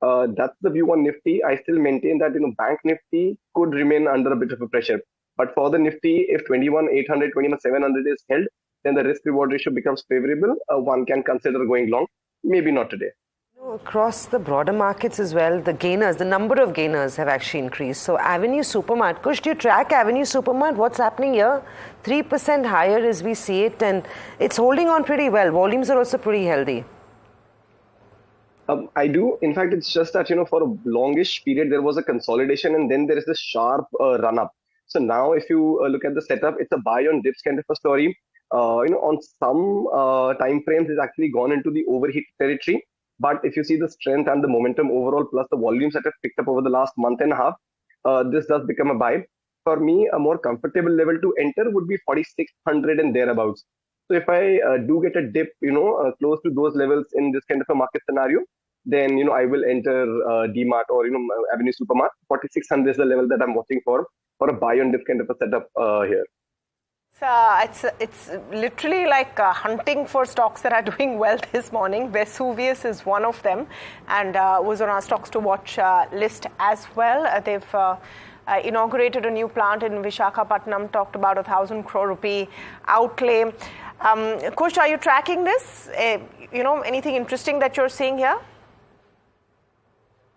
That's the view on Nifty. I still maintain that, Bank Nifty could remain under a bit of a pressure. But for the Nifty, if 21,800, 21,700 is held, then the risk reward ratio becomes favorable. One can consider going long, maybe not today. Across the broader markets as well, the number of gainers have actually increased. So Avenue Supermart, Kush, do you track Avenue Supermart? What's happening here? 3% higher as we see it, and it's holding on pretty well. Volumes are also pretty healthy. I do. In fact, it's just that, for a longish period, there was a consolidation and then there is this sharp run up. So now if you look at the setup, it's a buy on dips kind of a story. On some time frames, it's actually gone into the overheat territory. But if you see the strength and the momentum overall, plus the volumes that have picked up over the last month and a half, this does become a buy. For me, a more comfortable level to enter would be 4,600 and thereabouts. So if I do get a dip, close to those levels in this kind of a market scenario, then I will enter DMart or Avenue Supermart. 4600 is the level that I'm watching for a buy on dip kind of a setup here. It's literally like hunting for stocks that are doing well this morning. Vesuvius is one of them, and was on our stocks to watch list as well. They've inaugurated a new plant in Visakhapatnam. Talked about 1,000 crore rupee outlay. Kush, are you tracking this? Anything interesting that you're seeing here?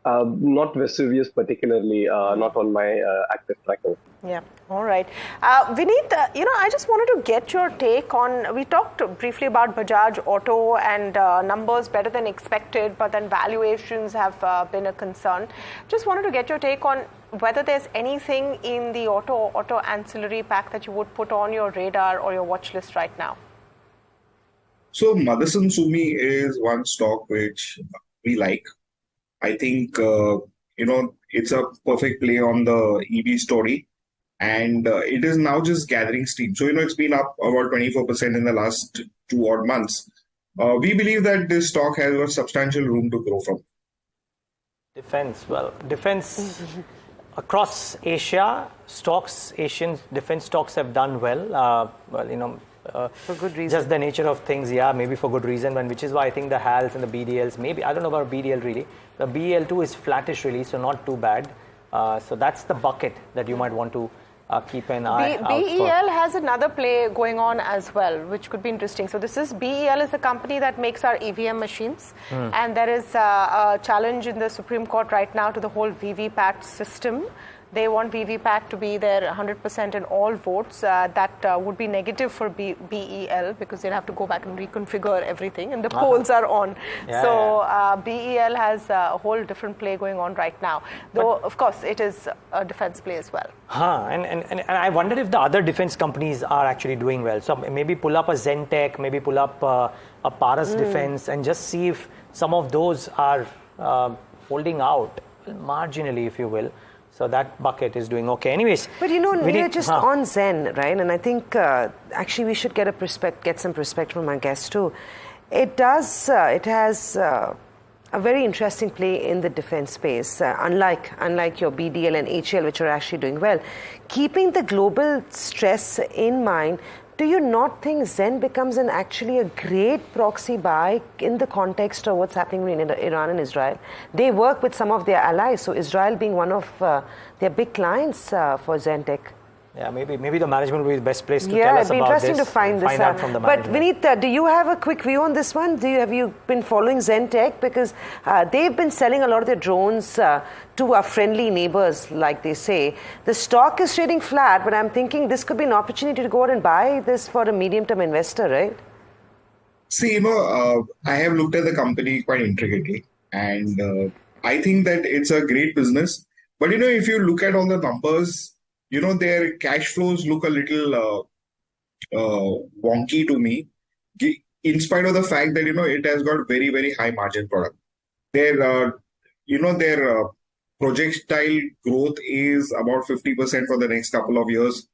Not Vesuvius particularly, not on my active tracker. Yeah, all right. Vineet, I just wanted to get your take on, we talked briefly about Bajaj Auto and numbers better than expected, but then valuations have been a concern. Just wanted to get your take on whether there's anything in the auto ancillary pack that you would put on your radar or your watch list right now. So Motherson Sumi is one stock which we like. I think, it's a perfect play on the EV story, and it is now just gathering steam. So, it's been up about 24% in the last 2 odd months. We believe that this stock has a substantial room to grow from. Defense across Asia, Asian defense stocks have done well. For good reason. Just the nature of things, maybe for good reason, which is why I think the HALs and the BDLs, maybe, I don't know about BDL really. The BEL2 is flattish really, so not too bad. So that's the bucket that you might want to keep an eye out for. BEL has another play going on as well, which could be interesting. So BEL is a company that makes our EVM machines, and there is a challenge in the Supreme Court right now to the whole VVPAT system. They want VVPAT to be there 100% in all votes. That would be negative for BEL because they'll have to go back and reconfigure everything, and the polls are on. BEL has a whole different play going on right now, though of course it is a defense play as well. And I wonder if the other defense companies are actually doing well. So maybe pull up a Zentech, maybe pull up a Paras Defense, and just see if some of those are holding out marginally, if you will. So that bucket is doing okay. Anyways, but Niraj, just on Zen, right? And I think actually we should get some perspective from our guests too. It has a very interesting play in the defense space, unlike your BDL and HL, which are actually doing well. Keeping the global stress in mind, do you not think Zen becomes actually a great proxy buy in the context of what's happening in Iran and Israel? They work with some of their allies, so Israel being one of their big clients for Zentech. Yeah, maybe the management will be the best place to tell us about this. Yeah, it'd be interesting to find out from the management. But Vineet, do you have a quick view on this one? Have you been following Zentech? Because they've been selling a lot of their drones to our friendly neighbors, like they say. The stock is trading flat, but I'm thinking this could be an opportunity to go out and buy this for a medium-term investor, right? See, I have looked at the company quite intricately, and I think that it's a great business. But, if you look at all the numbers, their cash flows look a little wonky to me, in spite of the fact that, it has got very, very high margin product. Their projectile growth is about 50% for the next couple of years.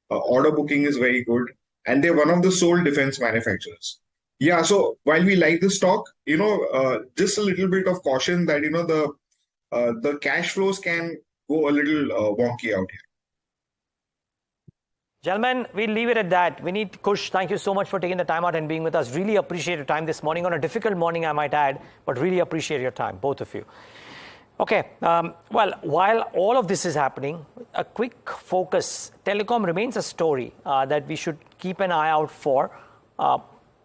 Order booking is very good, and they're one of the sole defense manufacturers. Yeah, so while we like the stock, just a little bit of caution that, the cash flows can go a little wonky out here. Gentlemen, we'll leave it at that. Vineet, Kush, thank you so much for taking the time out and being with us. Really appreciate your time this morning, on a difficult morning, I might add, but really appreciate your time, both of you. Okay, well, while all of this is happening, a quick focus. Telecom remains a story that we should keep an eye out for,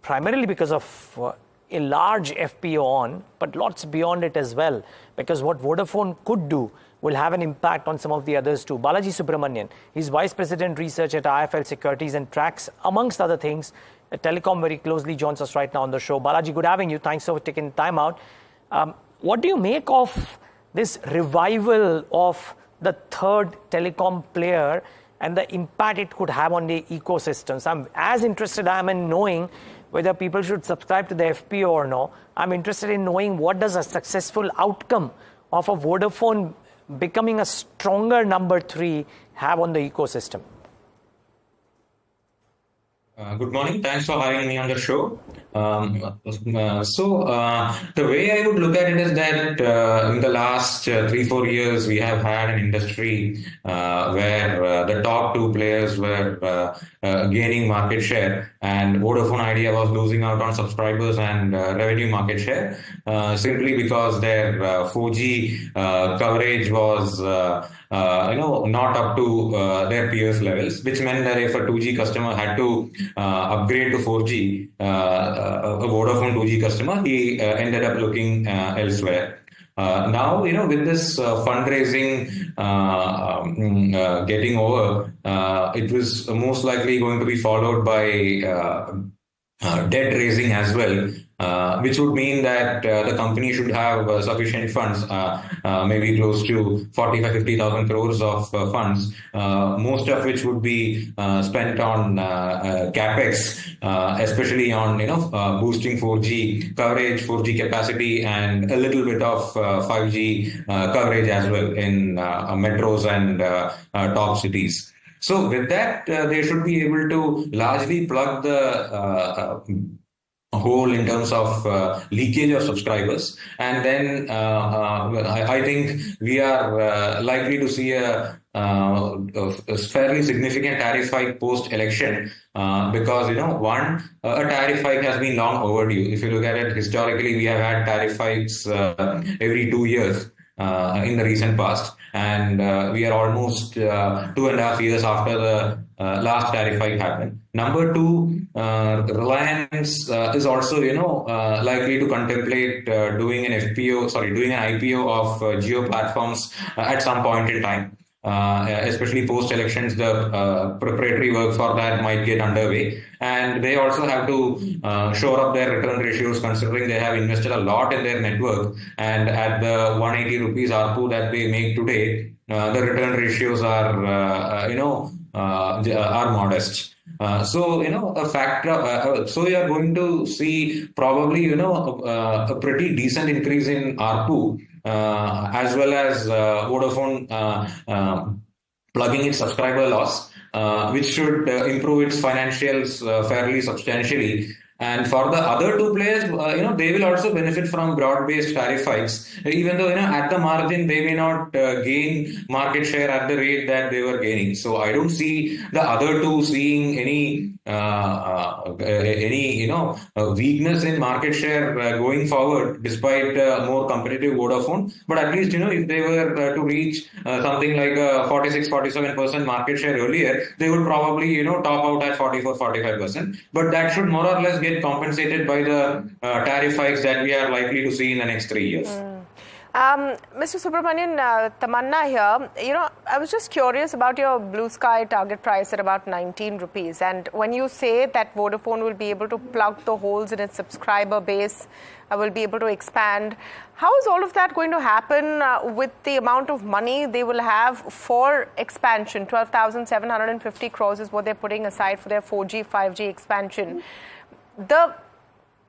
primarily because of a large FPO on, but lots beyond it as well, because what Vodafone could do will have an impact on some of the others too. Balaji Subramanian, he's Vice President Research at IFL Securities and tracks, amongst other things, telecom very closely, joins us right now on the show. Balaji, good having you. Thanks for taking time out. What do you make of this revival of the third telecom player and the impact it could have on the ecosystems? I'm as interested I am in knowing whether people should subscribe to the FPO or no. I'm interested in knowing what does a successful outcome of a Vodafone becoming a stronger number 3 have on the ecosystem. Good morning. Thanks for having me on the show. The way I would look at it is that in the last 3-4 years, we have had an industry where the top two players were gaining market share, and Vodafone Idea was losing out on subscribers and revenue market share simply because their 4G coverage was not up to their peers levels, which meant that if a 2G customer had to upgrade to 4G, a Vodafone 2G customer, he ended up looking elsewhere. Now, with this fundraising getting over, it was most likely going to be followed by debt raising as well, which would mean that the company should have sufficient funds, maybe close to 45,000-50,000 crores of funds, most of which would be spent on capex, especially on boosting 4G coverage, 4G capacity, and a little bit of 5G coverage as well in metros and top cities. So with that, they should be able to largely plug the hole in terms of leakage of subscribers. And then I think we are likely to see a fairly significant tariff hike post-election because, a tariff hike has been long overdue. If you look at it historically, we have had tariff hikes every 2 years. In the recent past, and we are almost 2.5 years after the last tariff hike happened. Number two, Reliance is also, likely to contemplate doing an IPO of Jio platforms at some point in time. Especially post-elections, the preparatory work for that might get underway. And they also have to shore up their return ratios, considering they have invested a lot in their network. And at the 180 rupees ARPU that they make today, the return ratios are modest. So a factor. So you are going to see probably a pretty decent increase in ARPU. As well as Vodafone plugging its subscriber loss, which should improve its financials fairly substantially. And for the other two players, they will also benefit from broad-based tariff hikes, even though, at the margin, they may not gain market share at the rate that they were gaining. So I don't see the other two seeing any weakness in market share going forward, despite more competitive Vodafone. But at least, if they were to reach something like a 46-47% market share earlier, they would probably, top out at 44-45%. But that should more or less get compensated by the tariff hikes that we are likely to see in the next 3 years. Mr. Subramanian, Tamanna here. I was just curious about your blue sky target price at about 19 rupees. And when you say that Vodafone will be able to plug the holes in its subscriber base, will be able to expand, how is all of that going to happen with the amount of money they will have for expansion? 12,750 crores is what they're putting aside for their 4G, 5G expansion. The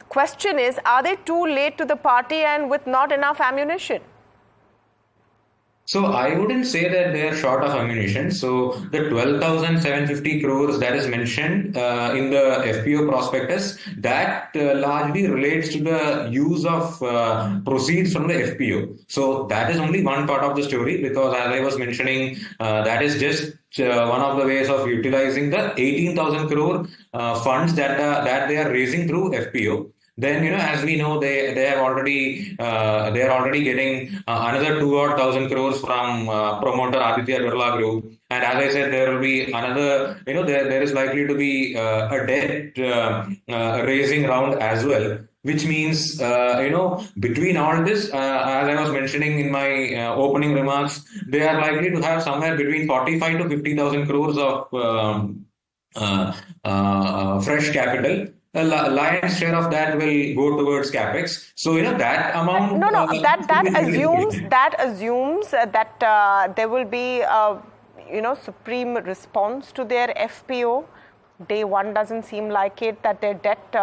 question is, are they too late to the party and with not enough ammunition? So I wouldn't say that they are short of ammunition. So the 12,750 crores that is mentioned in the FPO prospectus, that largely relates to the use of proceeds from the FPO. So that is only one part of the story, because as I was mentioning, that is just one of the ways of utilizing the 18,000 crore funds that they are raising through FPO. Then, as we know, they are already getting another 2,000 crores from promoter Aditya Birla Group. And as I said, there will be another, there is likely to be a debt raising round as well. Which means, between all this, as I was mentioning in my opening remarks, they are likely to have somewhere between 45 to 50,000 crores of fresh capital. A lion's share of that will go towards capex. So that amount. That assumes that there will be supreme response to their FPO. Day one doesn't seem like it. That their debt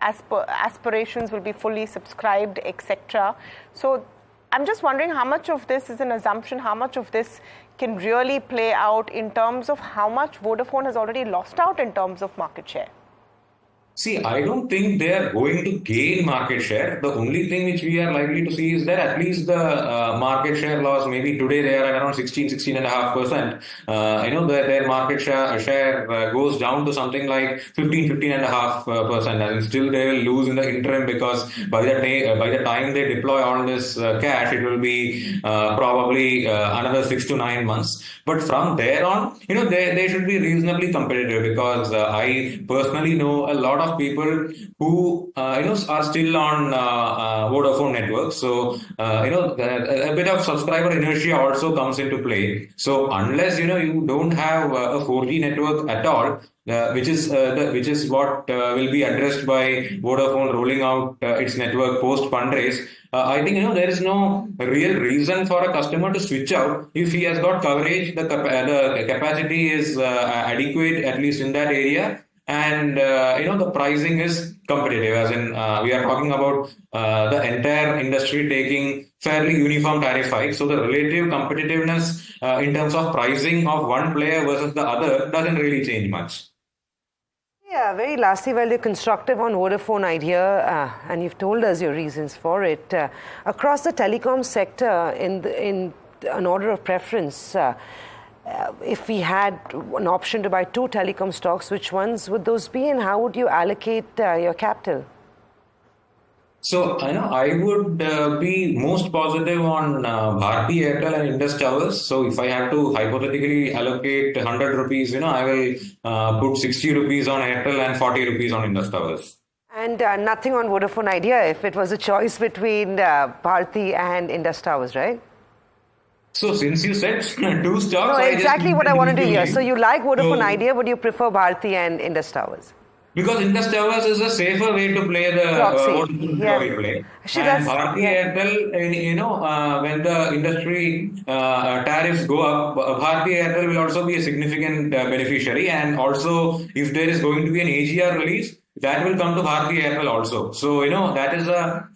aspirations will be fully subscribed, etc. So I'm just wondering how much of this is an assumption, how much of this can really play out in terms of how much Vodafone has already lost out in terms of market share? See, I don't think they are going to gain market share. The only thing which we are likely to see is that at least the market share loss, maybe today they are at around 16.5%. Their market share goes down to something like 15.5%. And still they will lose in the interim, because by the time they deploy all this cash, it will be probably another 6 to 9 months. But from there on, they should be reasonably competitive, because I personally know a lot of people who are still on Vodafone network. So a bit of subscriber inertia also comes into play. So unless you don't have a 4G network at all, which is what will be addressed by Vodafone rolling out its network post fundraise. I think there is no real reason for a customer to switch out if he has got coverage. The capacity is adequate, at least in that area. And the pricing is competitive, as in we are talking about the entire industry taking fairly uniform tariff hikes. So the relative competitiveness in terms of pricing of one player versus the other doesn't really change much. Yeah, very lastly, while you're constructive on Vodafone Idea, and you've told us your reasons for it, across the telecom sector, in an order of preference, if we had an option to buy 2 telecom stocks, which ones would those be, and how would you allocate your capital? So I would be most positive on Bharti Airtel and Indus Towers. So if I have to hypothetically allocate 100 rupees, I will put 60 rupees on Airtel and 40 rupees on Indus Towers. And nothing on Vodafone Idea if it was a choice between Bharti and Indus Towers, right? So since you said 2 stocks... No, exactly what I wanted to hear. So you like Vodafone Idea, but you prefer Bharti and Indus Towers? Because Indus Towers is a safer way to play the Vodafone play. And Bharti Airtel, when the industry tariffs go up, Bharti Airtel will also be a significant beneficiary. And also, if there is going to be an AGR release, that will come to Bharti Airtel also. So, that is a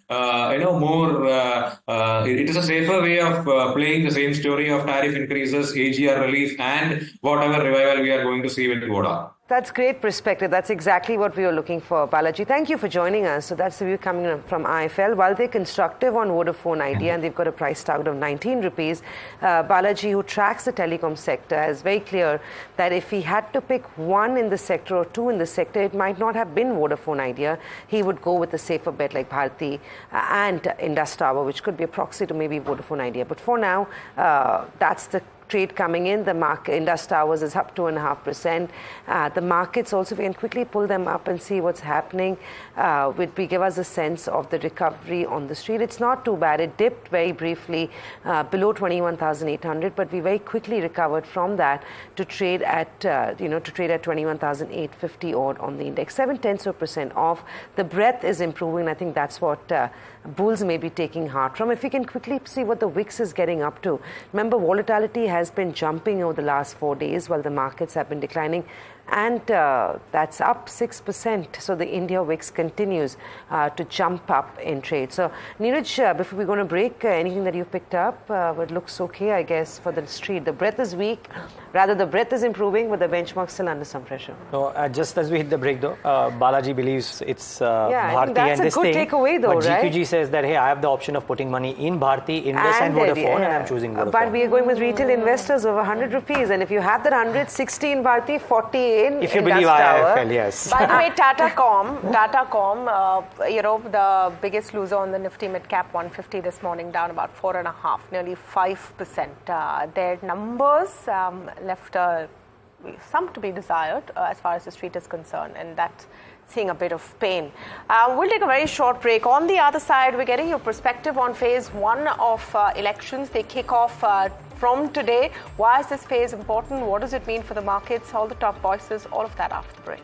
it is a safer way of playing the same story of tariff increases, AGR relief, and whatever revival we are going to see with Voda. That's great perspective. That's exactly what we were looking for, Balaji. Thank you for joining us. So that's the view coming from IFL. While they're constructive on Vodafone Idea and they've got a price target of 19 rupees, Balaji, who tracks the telecom sector, is very clear that if he had to pick one in the sector or 2 in the sector, it might not have been Vodafone Idea. He would go with a safer bet like Bharti and Indus Tower, which could be a proxy to maybe Vodafone Idea. But for now, that's the trade coming in. The market, Indus Towers is up 2.5%. The markets also, we can quickly pull them up and see what's happening. Would give us a sense of the recovery on the street. It's not too bad. It dipped very briefly below 21,800, but we very quickly recovered from that to trade at 21,850 odd on the index. 0.7% off. The breadth is improving. I think that's what bulls may be taking heart from. If we can quickly see what the VIX is getting up to. Remember, volatility has been jumping over the last 4 days while the markets have been declining, and that's up 6%. So the India VIX continues to jump up in trade. So Niraj, before we're going to break, anything that you've picked up? It looks okay, I guess, for the street. The breadth is weak. Rather, the breadth is improving, but the benchmark still under some pressure. No, just as we hit the break, though, Balaji believes it's Bharti I think that's and this thing. That's a good takeaway, though, but right? GQG says that, hey, I have the option of putting money in Bharti, Indus and Vodafone, and I'm choosing Vodafone. But we are going with retail investors over 100 rupees. And if you have that 100, 60 in Bharti, 40 in If you believe IFL, yes. By the way, Tata.com, the biggest loser on the Nifty mid-cap 150 this morning, down about 4.5%, nearly 5%. Their numbers left some to be desired as far as the street is concerned, and that's seeing a bit of pain. We'll take a very short break. On the other side, we're getting your perspective on phase 1 of elections. They kick off from today. Why is this phase important? What does it mean for the markets? All the top voices, all of that after the break.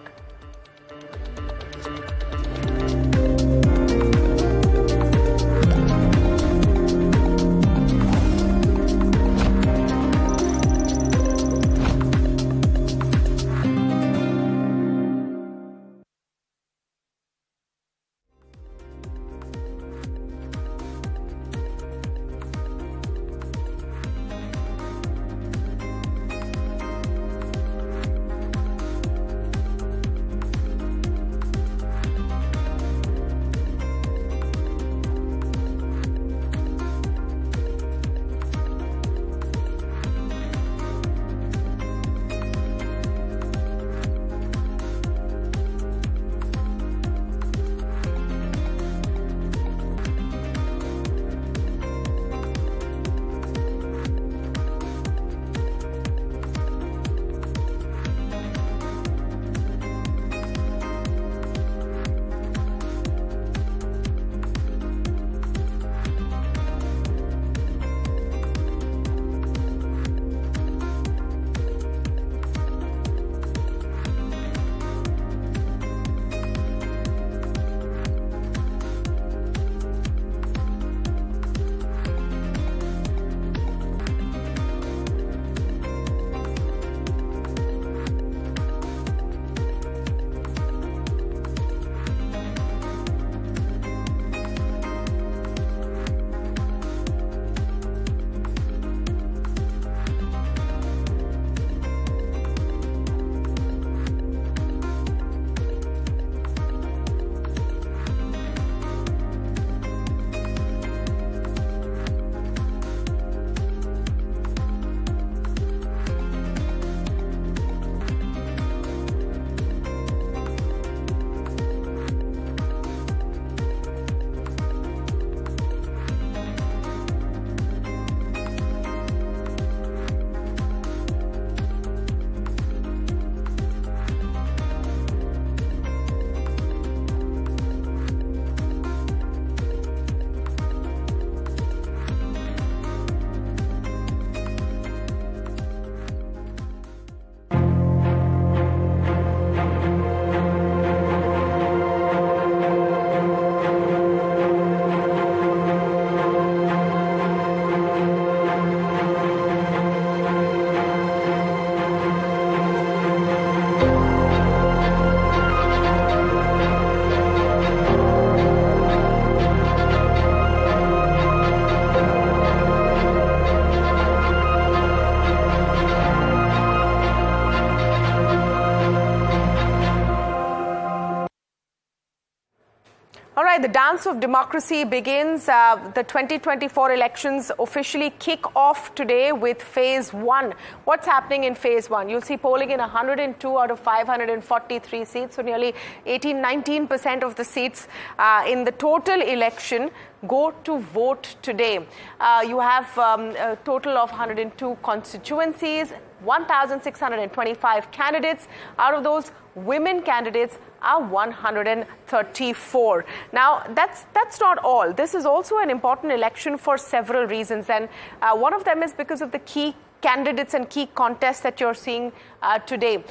All right, the dance of democracy begins. The 2024 elections officially kick off today with phase 1. What's happening in phase 1? You'll see polling in 102 out of 543 seats, so nearly 18-19% of the seats in the total election go to vote today. You have a total of 102 constituencies, 1,625 candidates. Out of those, women candidates are 134. Now, that's not all. This is also an important election for several reasons, and one of them is because of the key candidates and key contests that you're seeing today.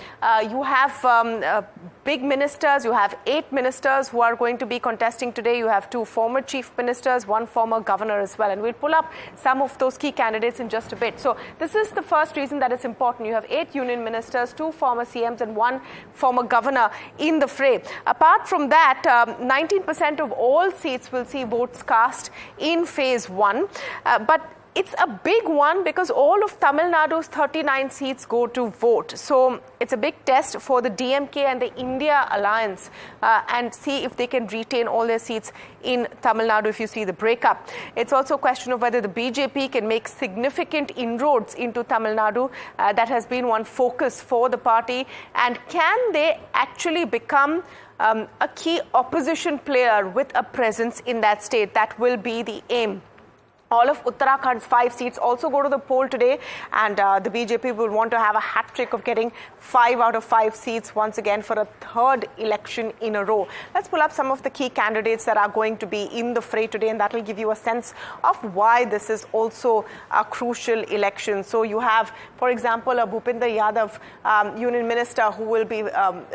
You have big ministers. You have 8 ministers who are going to be contesting today. You have 2 former chief ministers, 1 former governor as well. And we'll pull up some of those key candidates in just a bit. So this is the first reason that it's important. You have 8 union ministers, 2 former CMs and 1 former governor in the fray. Apart from that, 19% of all seats will see votes cast in phase 1. But it's a big one because all of Tamil Nadu's 39 seats go to vote. So it's a big test for the DMK and the India Alliance and see if they can retain all their seats in Tamil Nadu if you see the breakup. It's also a question of whether the BJP can make significant inroads into Tamil Nadu. That has been one focus for the party. And can they actually become a key opposition player with a presence in that state? That will be the aim. All of Uttarakhand's 5 seats also go to the poll today, and the BJP will want to have a hat trick of getting 5 out of 5 seats once again for a 3rd election in a row. Let's pull up some of the key candidates that are going to be in the fray today, and that will give you a sense of why this is also a crucial election. So you have, for example, a Bhupinder Yadav, union minister, who will be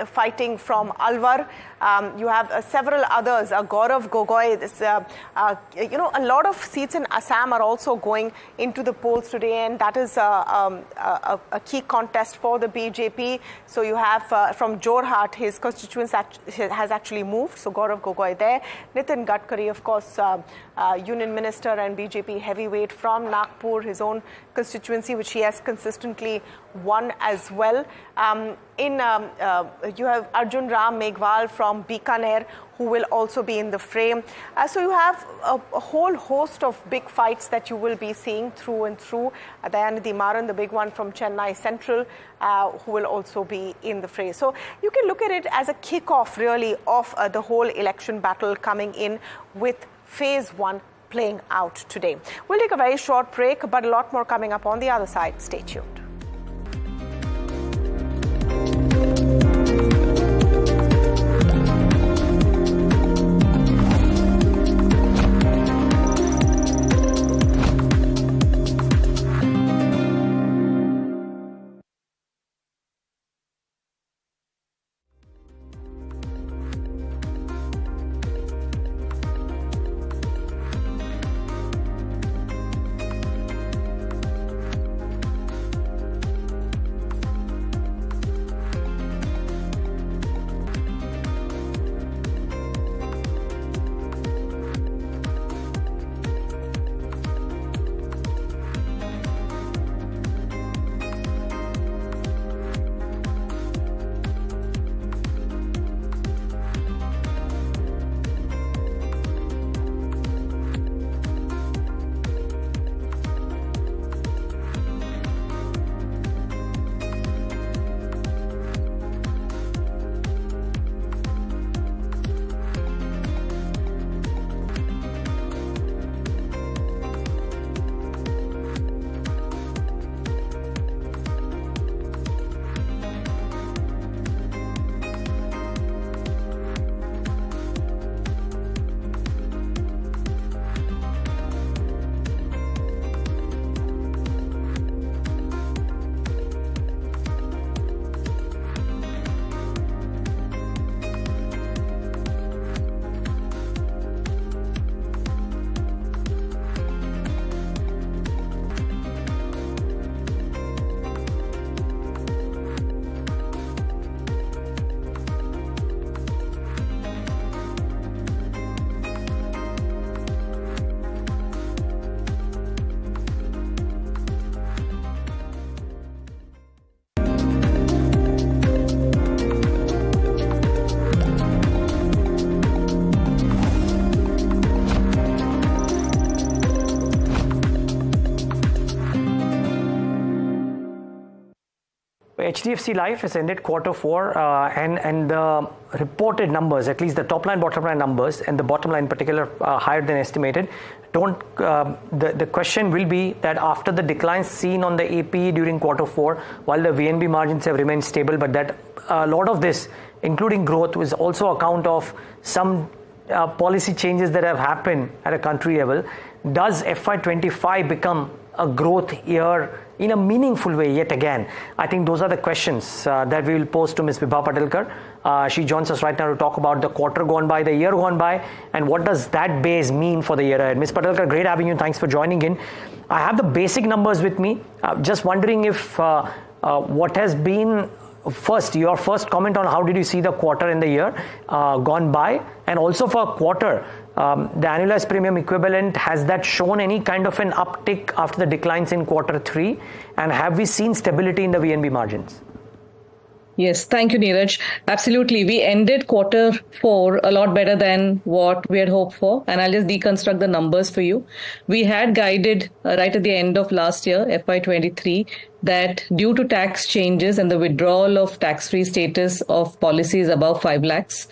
fighting from Alwar. You have several others, Gaurav Gogoi. This, a lot of seats in Assam are also going into the polls today, and that is a key contest for the BJP. So you have from Jorhat, his constituency has actually moved. So Gaurav Gogoi there. Nitin Gadkari, of course, union minister and BJP heavyweight from Nagpur, his own constituency, which he has consistently won as well. You have Arjun Ram Meghwal from Bikaner, who will also be in the frame. So you have a whole host of big fights that you will be seeing through and through. Dayanidhi Maran, the big one from Chennai Central, who will also be in the fray. So you can look at it as a kickoff, really, of the whole election battle coming in with phase 1 playing out today. We'll take a very short break, but a lot more coming up on the other side. Stay tuned. HDFC Life has ended quarter 4 and the reported numbers, at least the top line, bottom line numbers, and the bottom line in particular higher than estimated. The question will be that after the declines seen on the APE during quarter 4, while the VNB margins have remained stable, but that a lot of this, including growth, was also account of some policy changes that have happened at a country level. Does FY25 become a growth year in a meaningful way yet again? I think those are the questions that we will pose to Ms. Vibha Patilkar. She joins us right now to talk about the quarter gone by, the year gone by, and what does that base mean for the year ahead. Ms. Patilkar, great having you. Thanks for joining in. I have the basic numbers with me. Just wondering if what has been your first comment on how did you see the quarter and the year gone by, and also for a quarter, the annualized premium equivalent, has that shown any kind of an uptick after the declines in quarter 3, and have we seen stability in the VNB margins? Yes, thank you, Niraj. Absolutely. We ended quarter 4 a lot better than what we had hoped for. And I'll just deconstruct the numbers for you. We had guided right at the end of last year, FY23, that due to tax changes and the withdrawal of tax-free status of policies above 5 lakhs,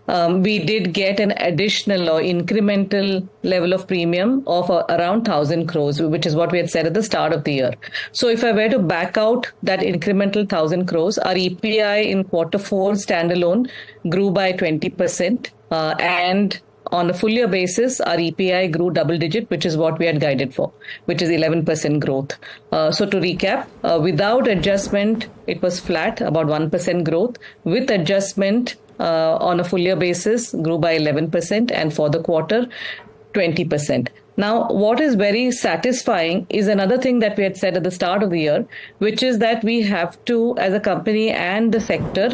we did get an additional or incremental level of premium of around 1,000 crores, which is what we had said at the start of the year. So if I were to back out that incremental 1,000 crores, our EPI in quarter 4 standalone grew by 20%, and on a full year basis, our EPI grew double digit, which is what we had guided for, which is 11% growth. So to recap, without adjustment, it was flat, about 1% growth. With adjustment, on a full year basis, grew by 11%, and for the quarter, 20%. Now, what is very satisfying is another thing that we had said at the start of the year, which is that we have to, as a company and the sector,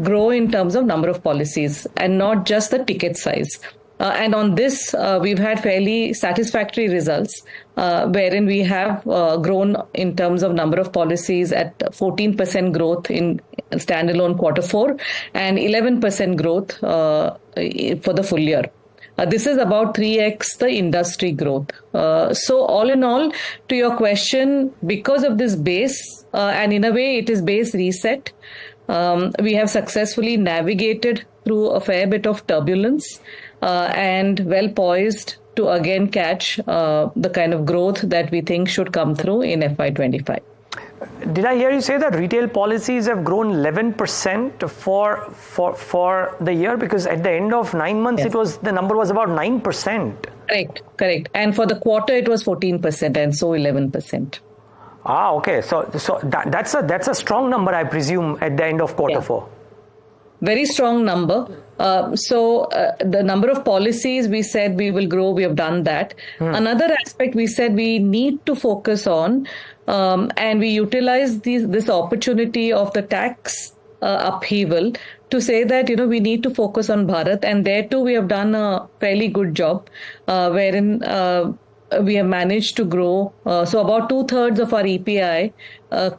grow in terms of number of policies and not just the ticket size. And on this, we've had fairly satisfactory results, wherein we have grown in terms of number of policies at 14% growth in standalone quarter 4 and 11% growth for the full year. This is about 3x the industry growth. So all in all, to your question, because of this base, and in a way it is base reset, we have successfully navigated through a fair bit of turbulence and well poised to again catch the kind of growth that we think should come through in FY25. Did I hear you say that retail policies have grown 11% for the year? Because at the end of 9 months, yes, the number was about 9%. Correct. And for the quarter, it was 14% and so 11%. Ah, okay. So that's a strong number, I presume, at the end of quarter 4. Very strong number. So the number of policies we said we will grow, we have done that. Another aspect we said we need to focus on, and we utilize this opportunity of the tax upheaval to say that, we need to focus on Bharat. And there too, we have done a fairly good job, wherein we have managed to grow. So about 2/3 of our EPI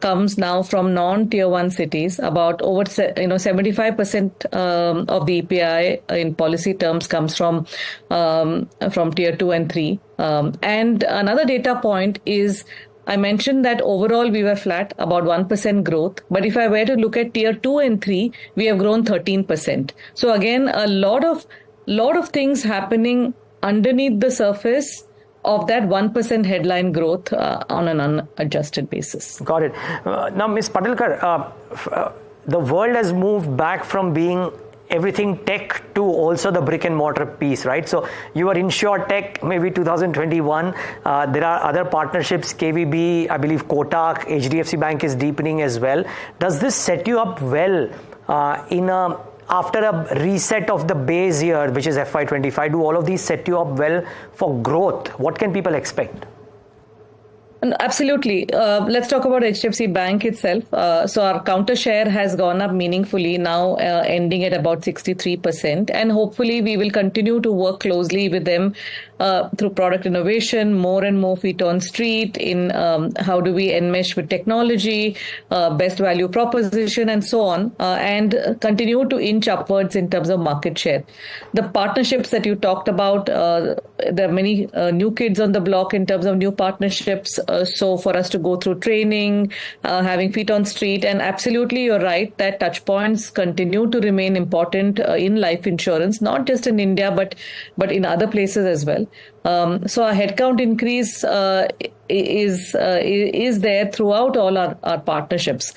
comes now from non-tier 1 cities. About over 75% of the EPI in policy terms comes from tier 2 and 3. And another data point is, I mentioned that overall we were flat, about 1% growth. But if I were to look at tier 2 and 3, we have grown 13%. So again, a lot of things happening underneath the surface of that 1% headline growth on an unadjusted basis. Got it. Now, Ms. Patilkar, the world has moved back from being everything tech to also the brick and mortar piece, right? So you are InsurTech, maybe 2021. There are other partnerships, KVB, I believe Kotak, HDFC Bank is deepening as well. Does this set you up well after a reset of the base year, which is FY25? Do all of these set you up well for growth? What can people expect? Absolutely. Let's talk about HDFC Bank itself. So our counter share has gone up meaningfully, now ending at about 63%. And hopefully we will continue to work closely with them through product innovation, more and more feet on street in how do we enmesh with technology, best value proposition, and so on, and continue to inch upwards in terms of market share. The partnerships that you talked about, there are many new kids on the block in terms of new partnerships. So for us to go through training, having feet on street, and absolutely you're right that touch points continue to remain important in life insurance, not just in India, but in other places as well. So our headcount increase is there throughout all our partnerships.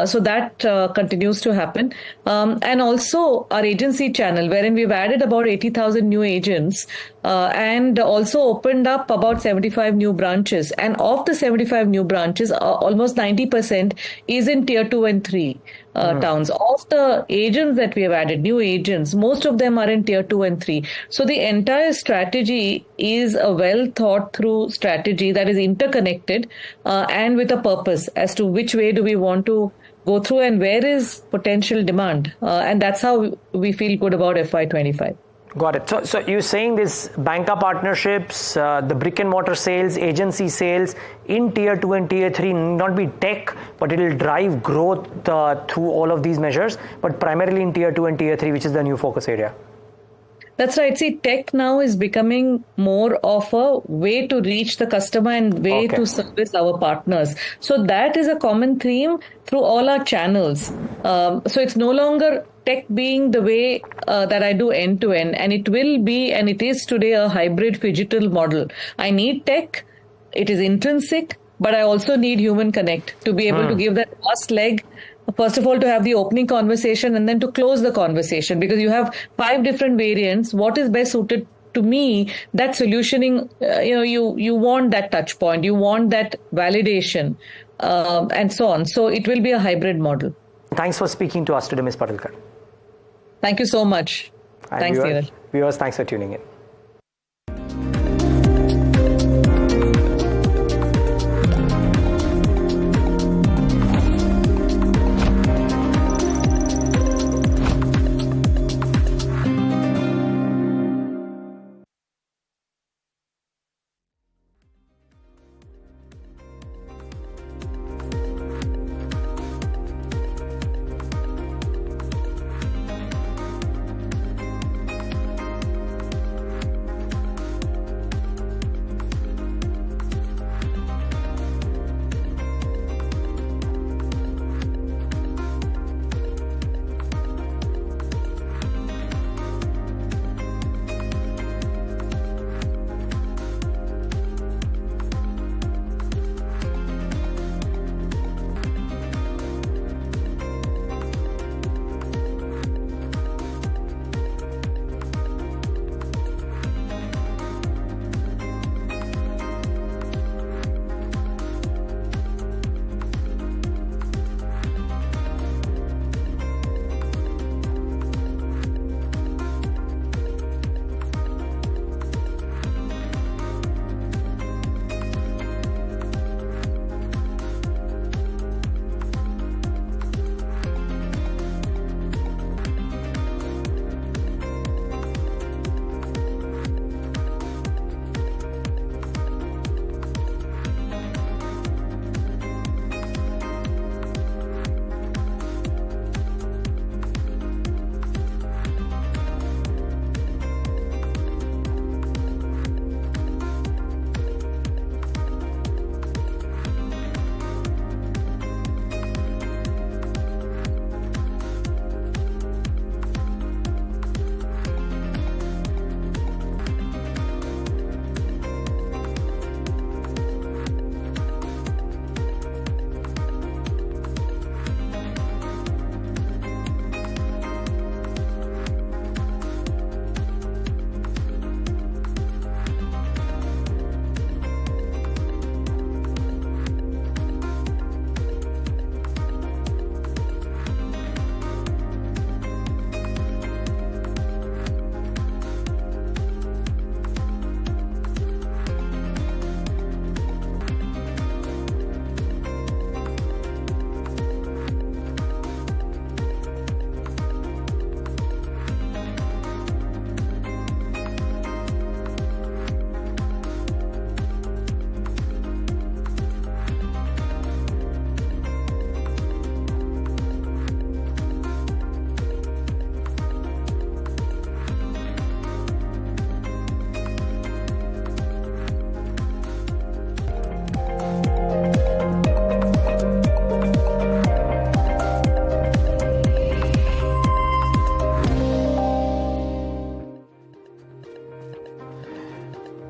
So that continues to happen. And also our agency channel, wherein we've added about 80,000 new agents and also opened up about 75 new branches. And of the 75 new branches, almost 90% is in tier 2 and 3 towns. Of the agents that we have added, new agents, most of them are in tier 2 and 3. So the entire strategy is a well thought through strategy that is interconnected and with a purpose as to which way do we want to go through and where is potential demand. And that's how we feel good about FY25. Got it. So you're saying this banker partnerships, the brick and mortar sales, agency sales in tier 2 and tier 3 not be tech, but it will drive growth through all of these measures, but primarily in tier 2 and tier 3, which is the new focus area. That's right. See, tech now is becoming more of a way to reach the customer and way to service our partners. So that is a common theme through all our channels. So it's no longer tech being the way that I do end to end, and it will be, and it is today, a hybrid phygital model. I need tech. It is intrinsic, but I also need human connect to be able to give that last leg. First of all, to have the opening conversation and then to close the conversation, because you have 5 different variants. What is best suited to me? That solutioning, you want that touch point, you want that validation, and so on. So it will be a hybrid model. Thanks for speaking to us today, Ms. Patilkar. Thank you so much. And thanks, Niraj. Viewers, thanks for tuning in.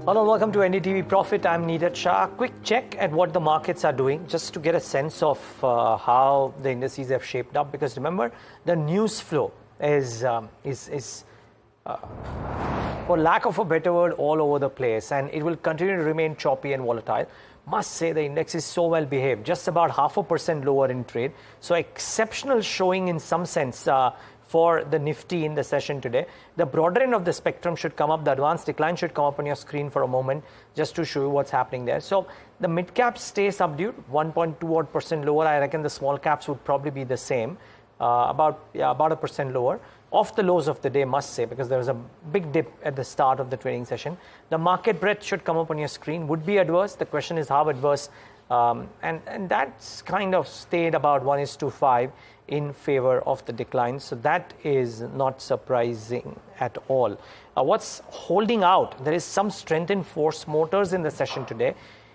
Hello, welcome to NDTV Profit. I'm Niraj Shah. Quick check at what the markets are doing, just to get a sense of how the indices have shaped up. Because remember, the news flow is for lack of a better word, all over the place, and it will continue to remain choppy and volatile. Must say the index is so well behaved, just about 0.5% lower in trade. So exceptional showing in some sense for the Nifty in the session today. The broader end of the spectrum should come up. The advanced decline should come up on your screen for a moment, just to show you what's happening there. So the mid caps stay subdued, 1.2% lower. I reckon the small caps would probably be the same, about 1% lower. Off the lows of the day, must say, because there was a big dip at the start of the trading session. The market breadth should come up on your screen, would be adverse. The question is how adverse, and that's kind of stayed about 1:5 in favor of the decline. So that is not surprising at all. What's holding out? There is some strength in force motors in the session today.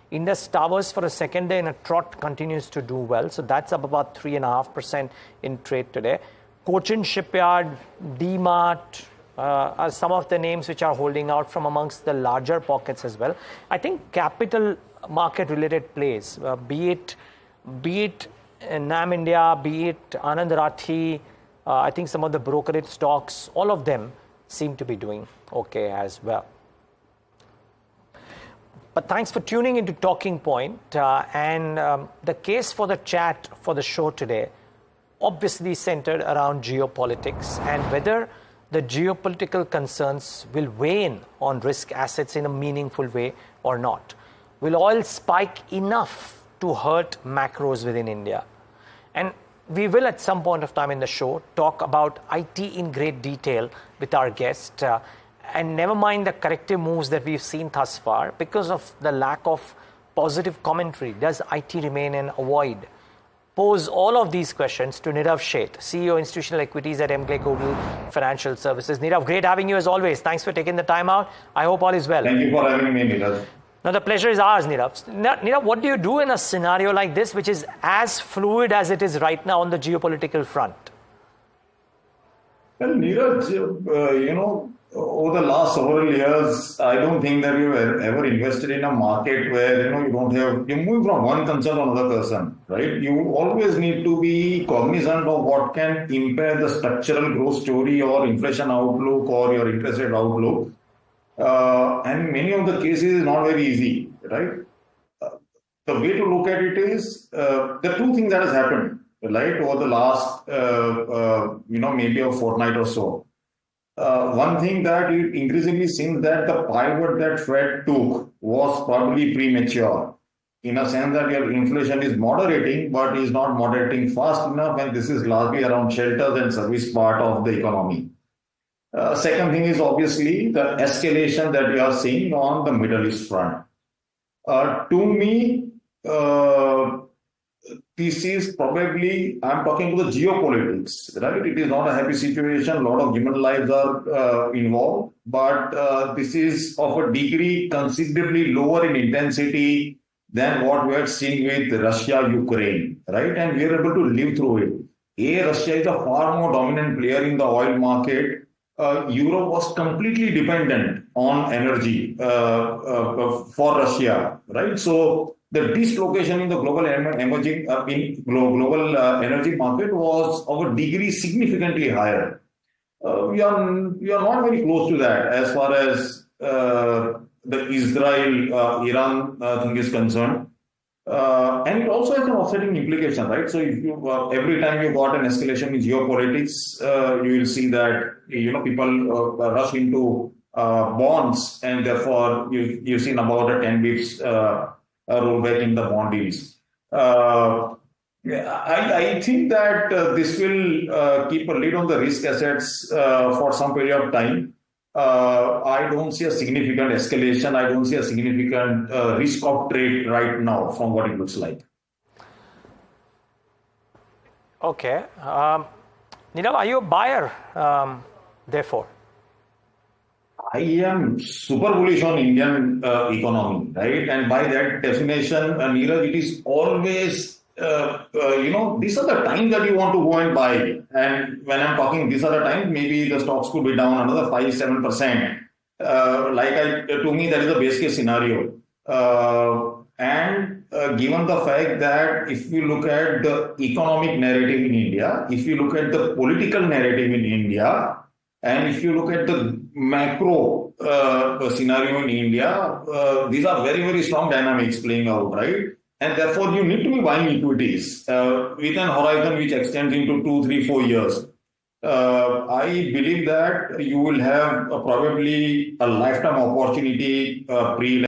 Indus Towers for a second day in a trot continues to do well. So that's up about 3.5% in trade today. Cochin Shipyard, D-Mart are some of the names which are holding out from amongst the larger pockets as well. I think capital market related plays, be it NAM India, be it Anand Rathi, I think some of the brokerage stocks, all of them seem to be doing okay as well. But thanks for tuning into Talking Point, and the case for the chat for the show today obviously centered around geopolitics and whether the geopolitical concerns will weigh in on risk assets in a meaningful way or not. Will oil spike enough to hurt macros within India? And we will at some point of time in the show talk about IT in great detail with our guest, and never mind the corrective moves that we've seen thus far because of the lack of positive commentary. Does IT remain an avoid? Pose all of these questions to Nirav Sheth, CEO Institutional Equities at Emkay Global Financial Services. Nirav, great having you as always. Thanks for taking the time out. I hope all is well. Thank you for having me, Niraj. Now, the pleasure is ours, Nirav. Nirav, what do you do in a scenario like this, which is as fluid as it is right now on the geopolitical front? Well, Niraj, over the last several years, I don't think that we've ever invested in a market where, you move from one concern to another concern, right? You always need to be cognizant of what can impair the structural growth story or inflation outlook or your interest rate outlook. And many of the cases is not very easy, right? The way to look at it is, there are two things that has happened, right, over the last, maybe a fortnight or so. One thing that it increasingly seems that the pivot that Fed took was probably premature, in a sense that your inflation is moderating, but is not moderating fast enough, and this is largely around shelters and service part of the economy. Second thing is obviously the escalation that we are seeing on the Middle East front. To me, this is probably, I'm talking about the geopolitics, right? It is not a happy situation. A lot of human lives are involved, but this is of a degree considerably lower in intensity than what we are seeing with Russia, Ukraine, right? And we are able to live through it. Russia is a far more dominant player in the oil market. Europe was completely dependent on energy for Russia, right? So the dislocation in the global energy market was of a degree significantly higher. We are not very close to that as far as the Israel-Iran thing is concerned. And it also has an offsetting implication, right? So if you every time you got an escalation in geopolitics, you will see that people rush into bonds, and therefore you've seen about a 10 bips rollback in the bond yields. I think that this will keep a lid on the risk assets for some period of time. I don't see a significant escalation. I don't see a significant risk of trade right now from what it looks like. Okay. Nirav, are you a buyer, therefore? I am super bullish on Indian economy, right? And by that definition, Niraj, it is always, these are the times that you want to go and buy. And when I'm talking these are the times, maybe the stocks could be down another 5-7%. to me, that is the base case scenario. Given the fact that if you look at the economic narrative in India, if you look at the political narrative in India, and if you look at the macro scenario in India, these are very, very strong dynamics playing out, right? And therefore, you need to be buying equities with an horizon which extends into 2, 3, 4 years. I believe that you will have probably a lifetime opportunity pre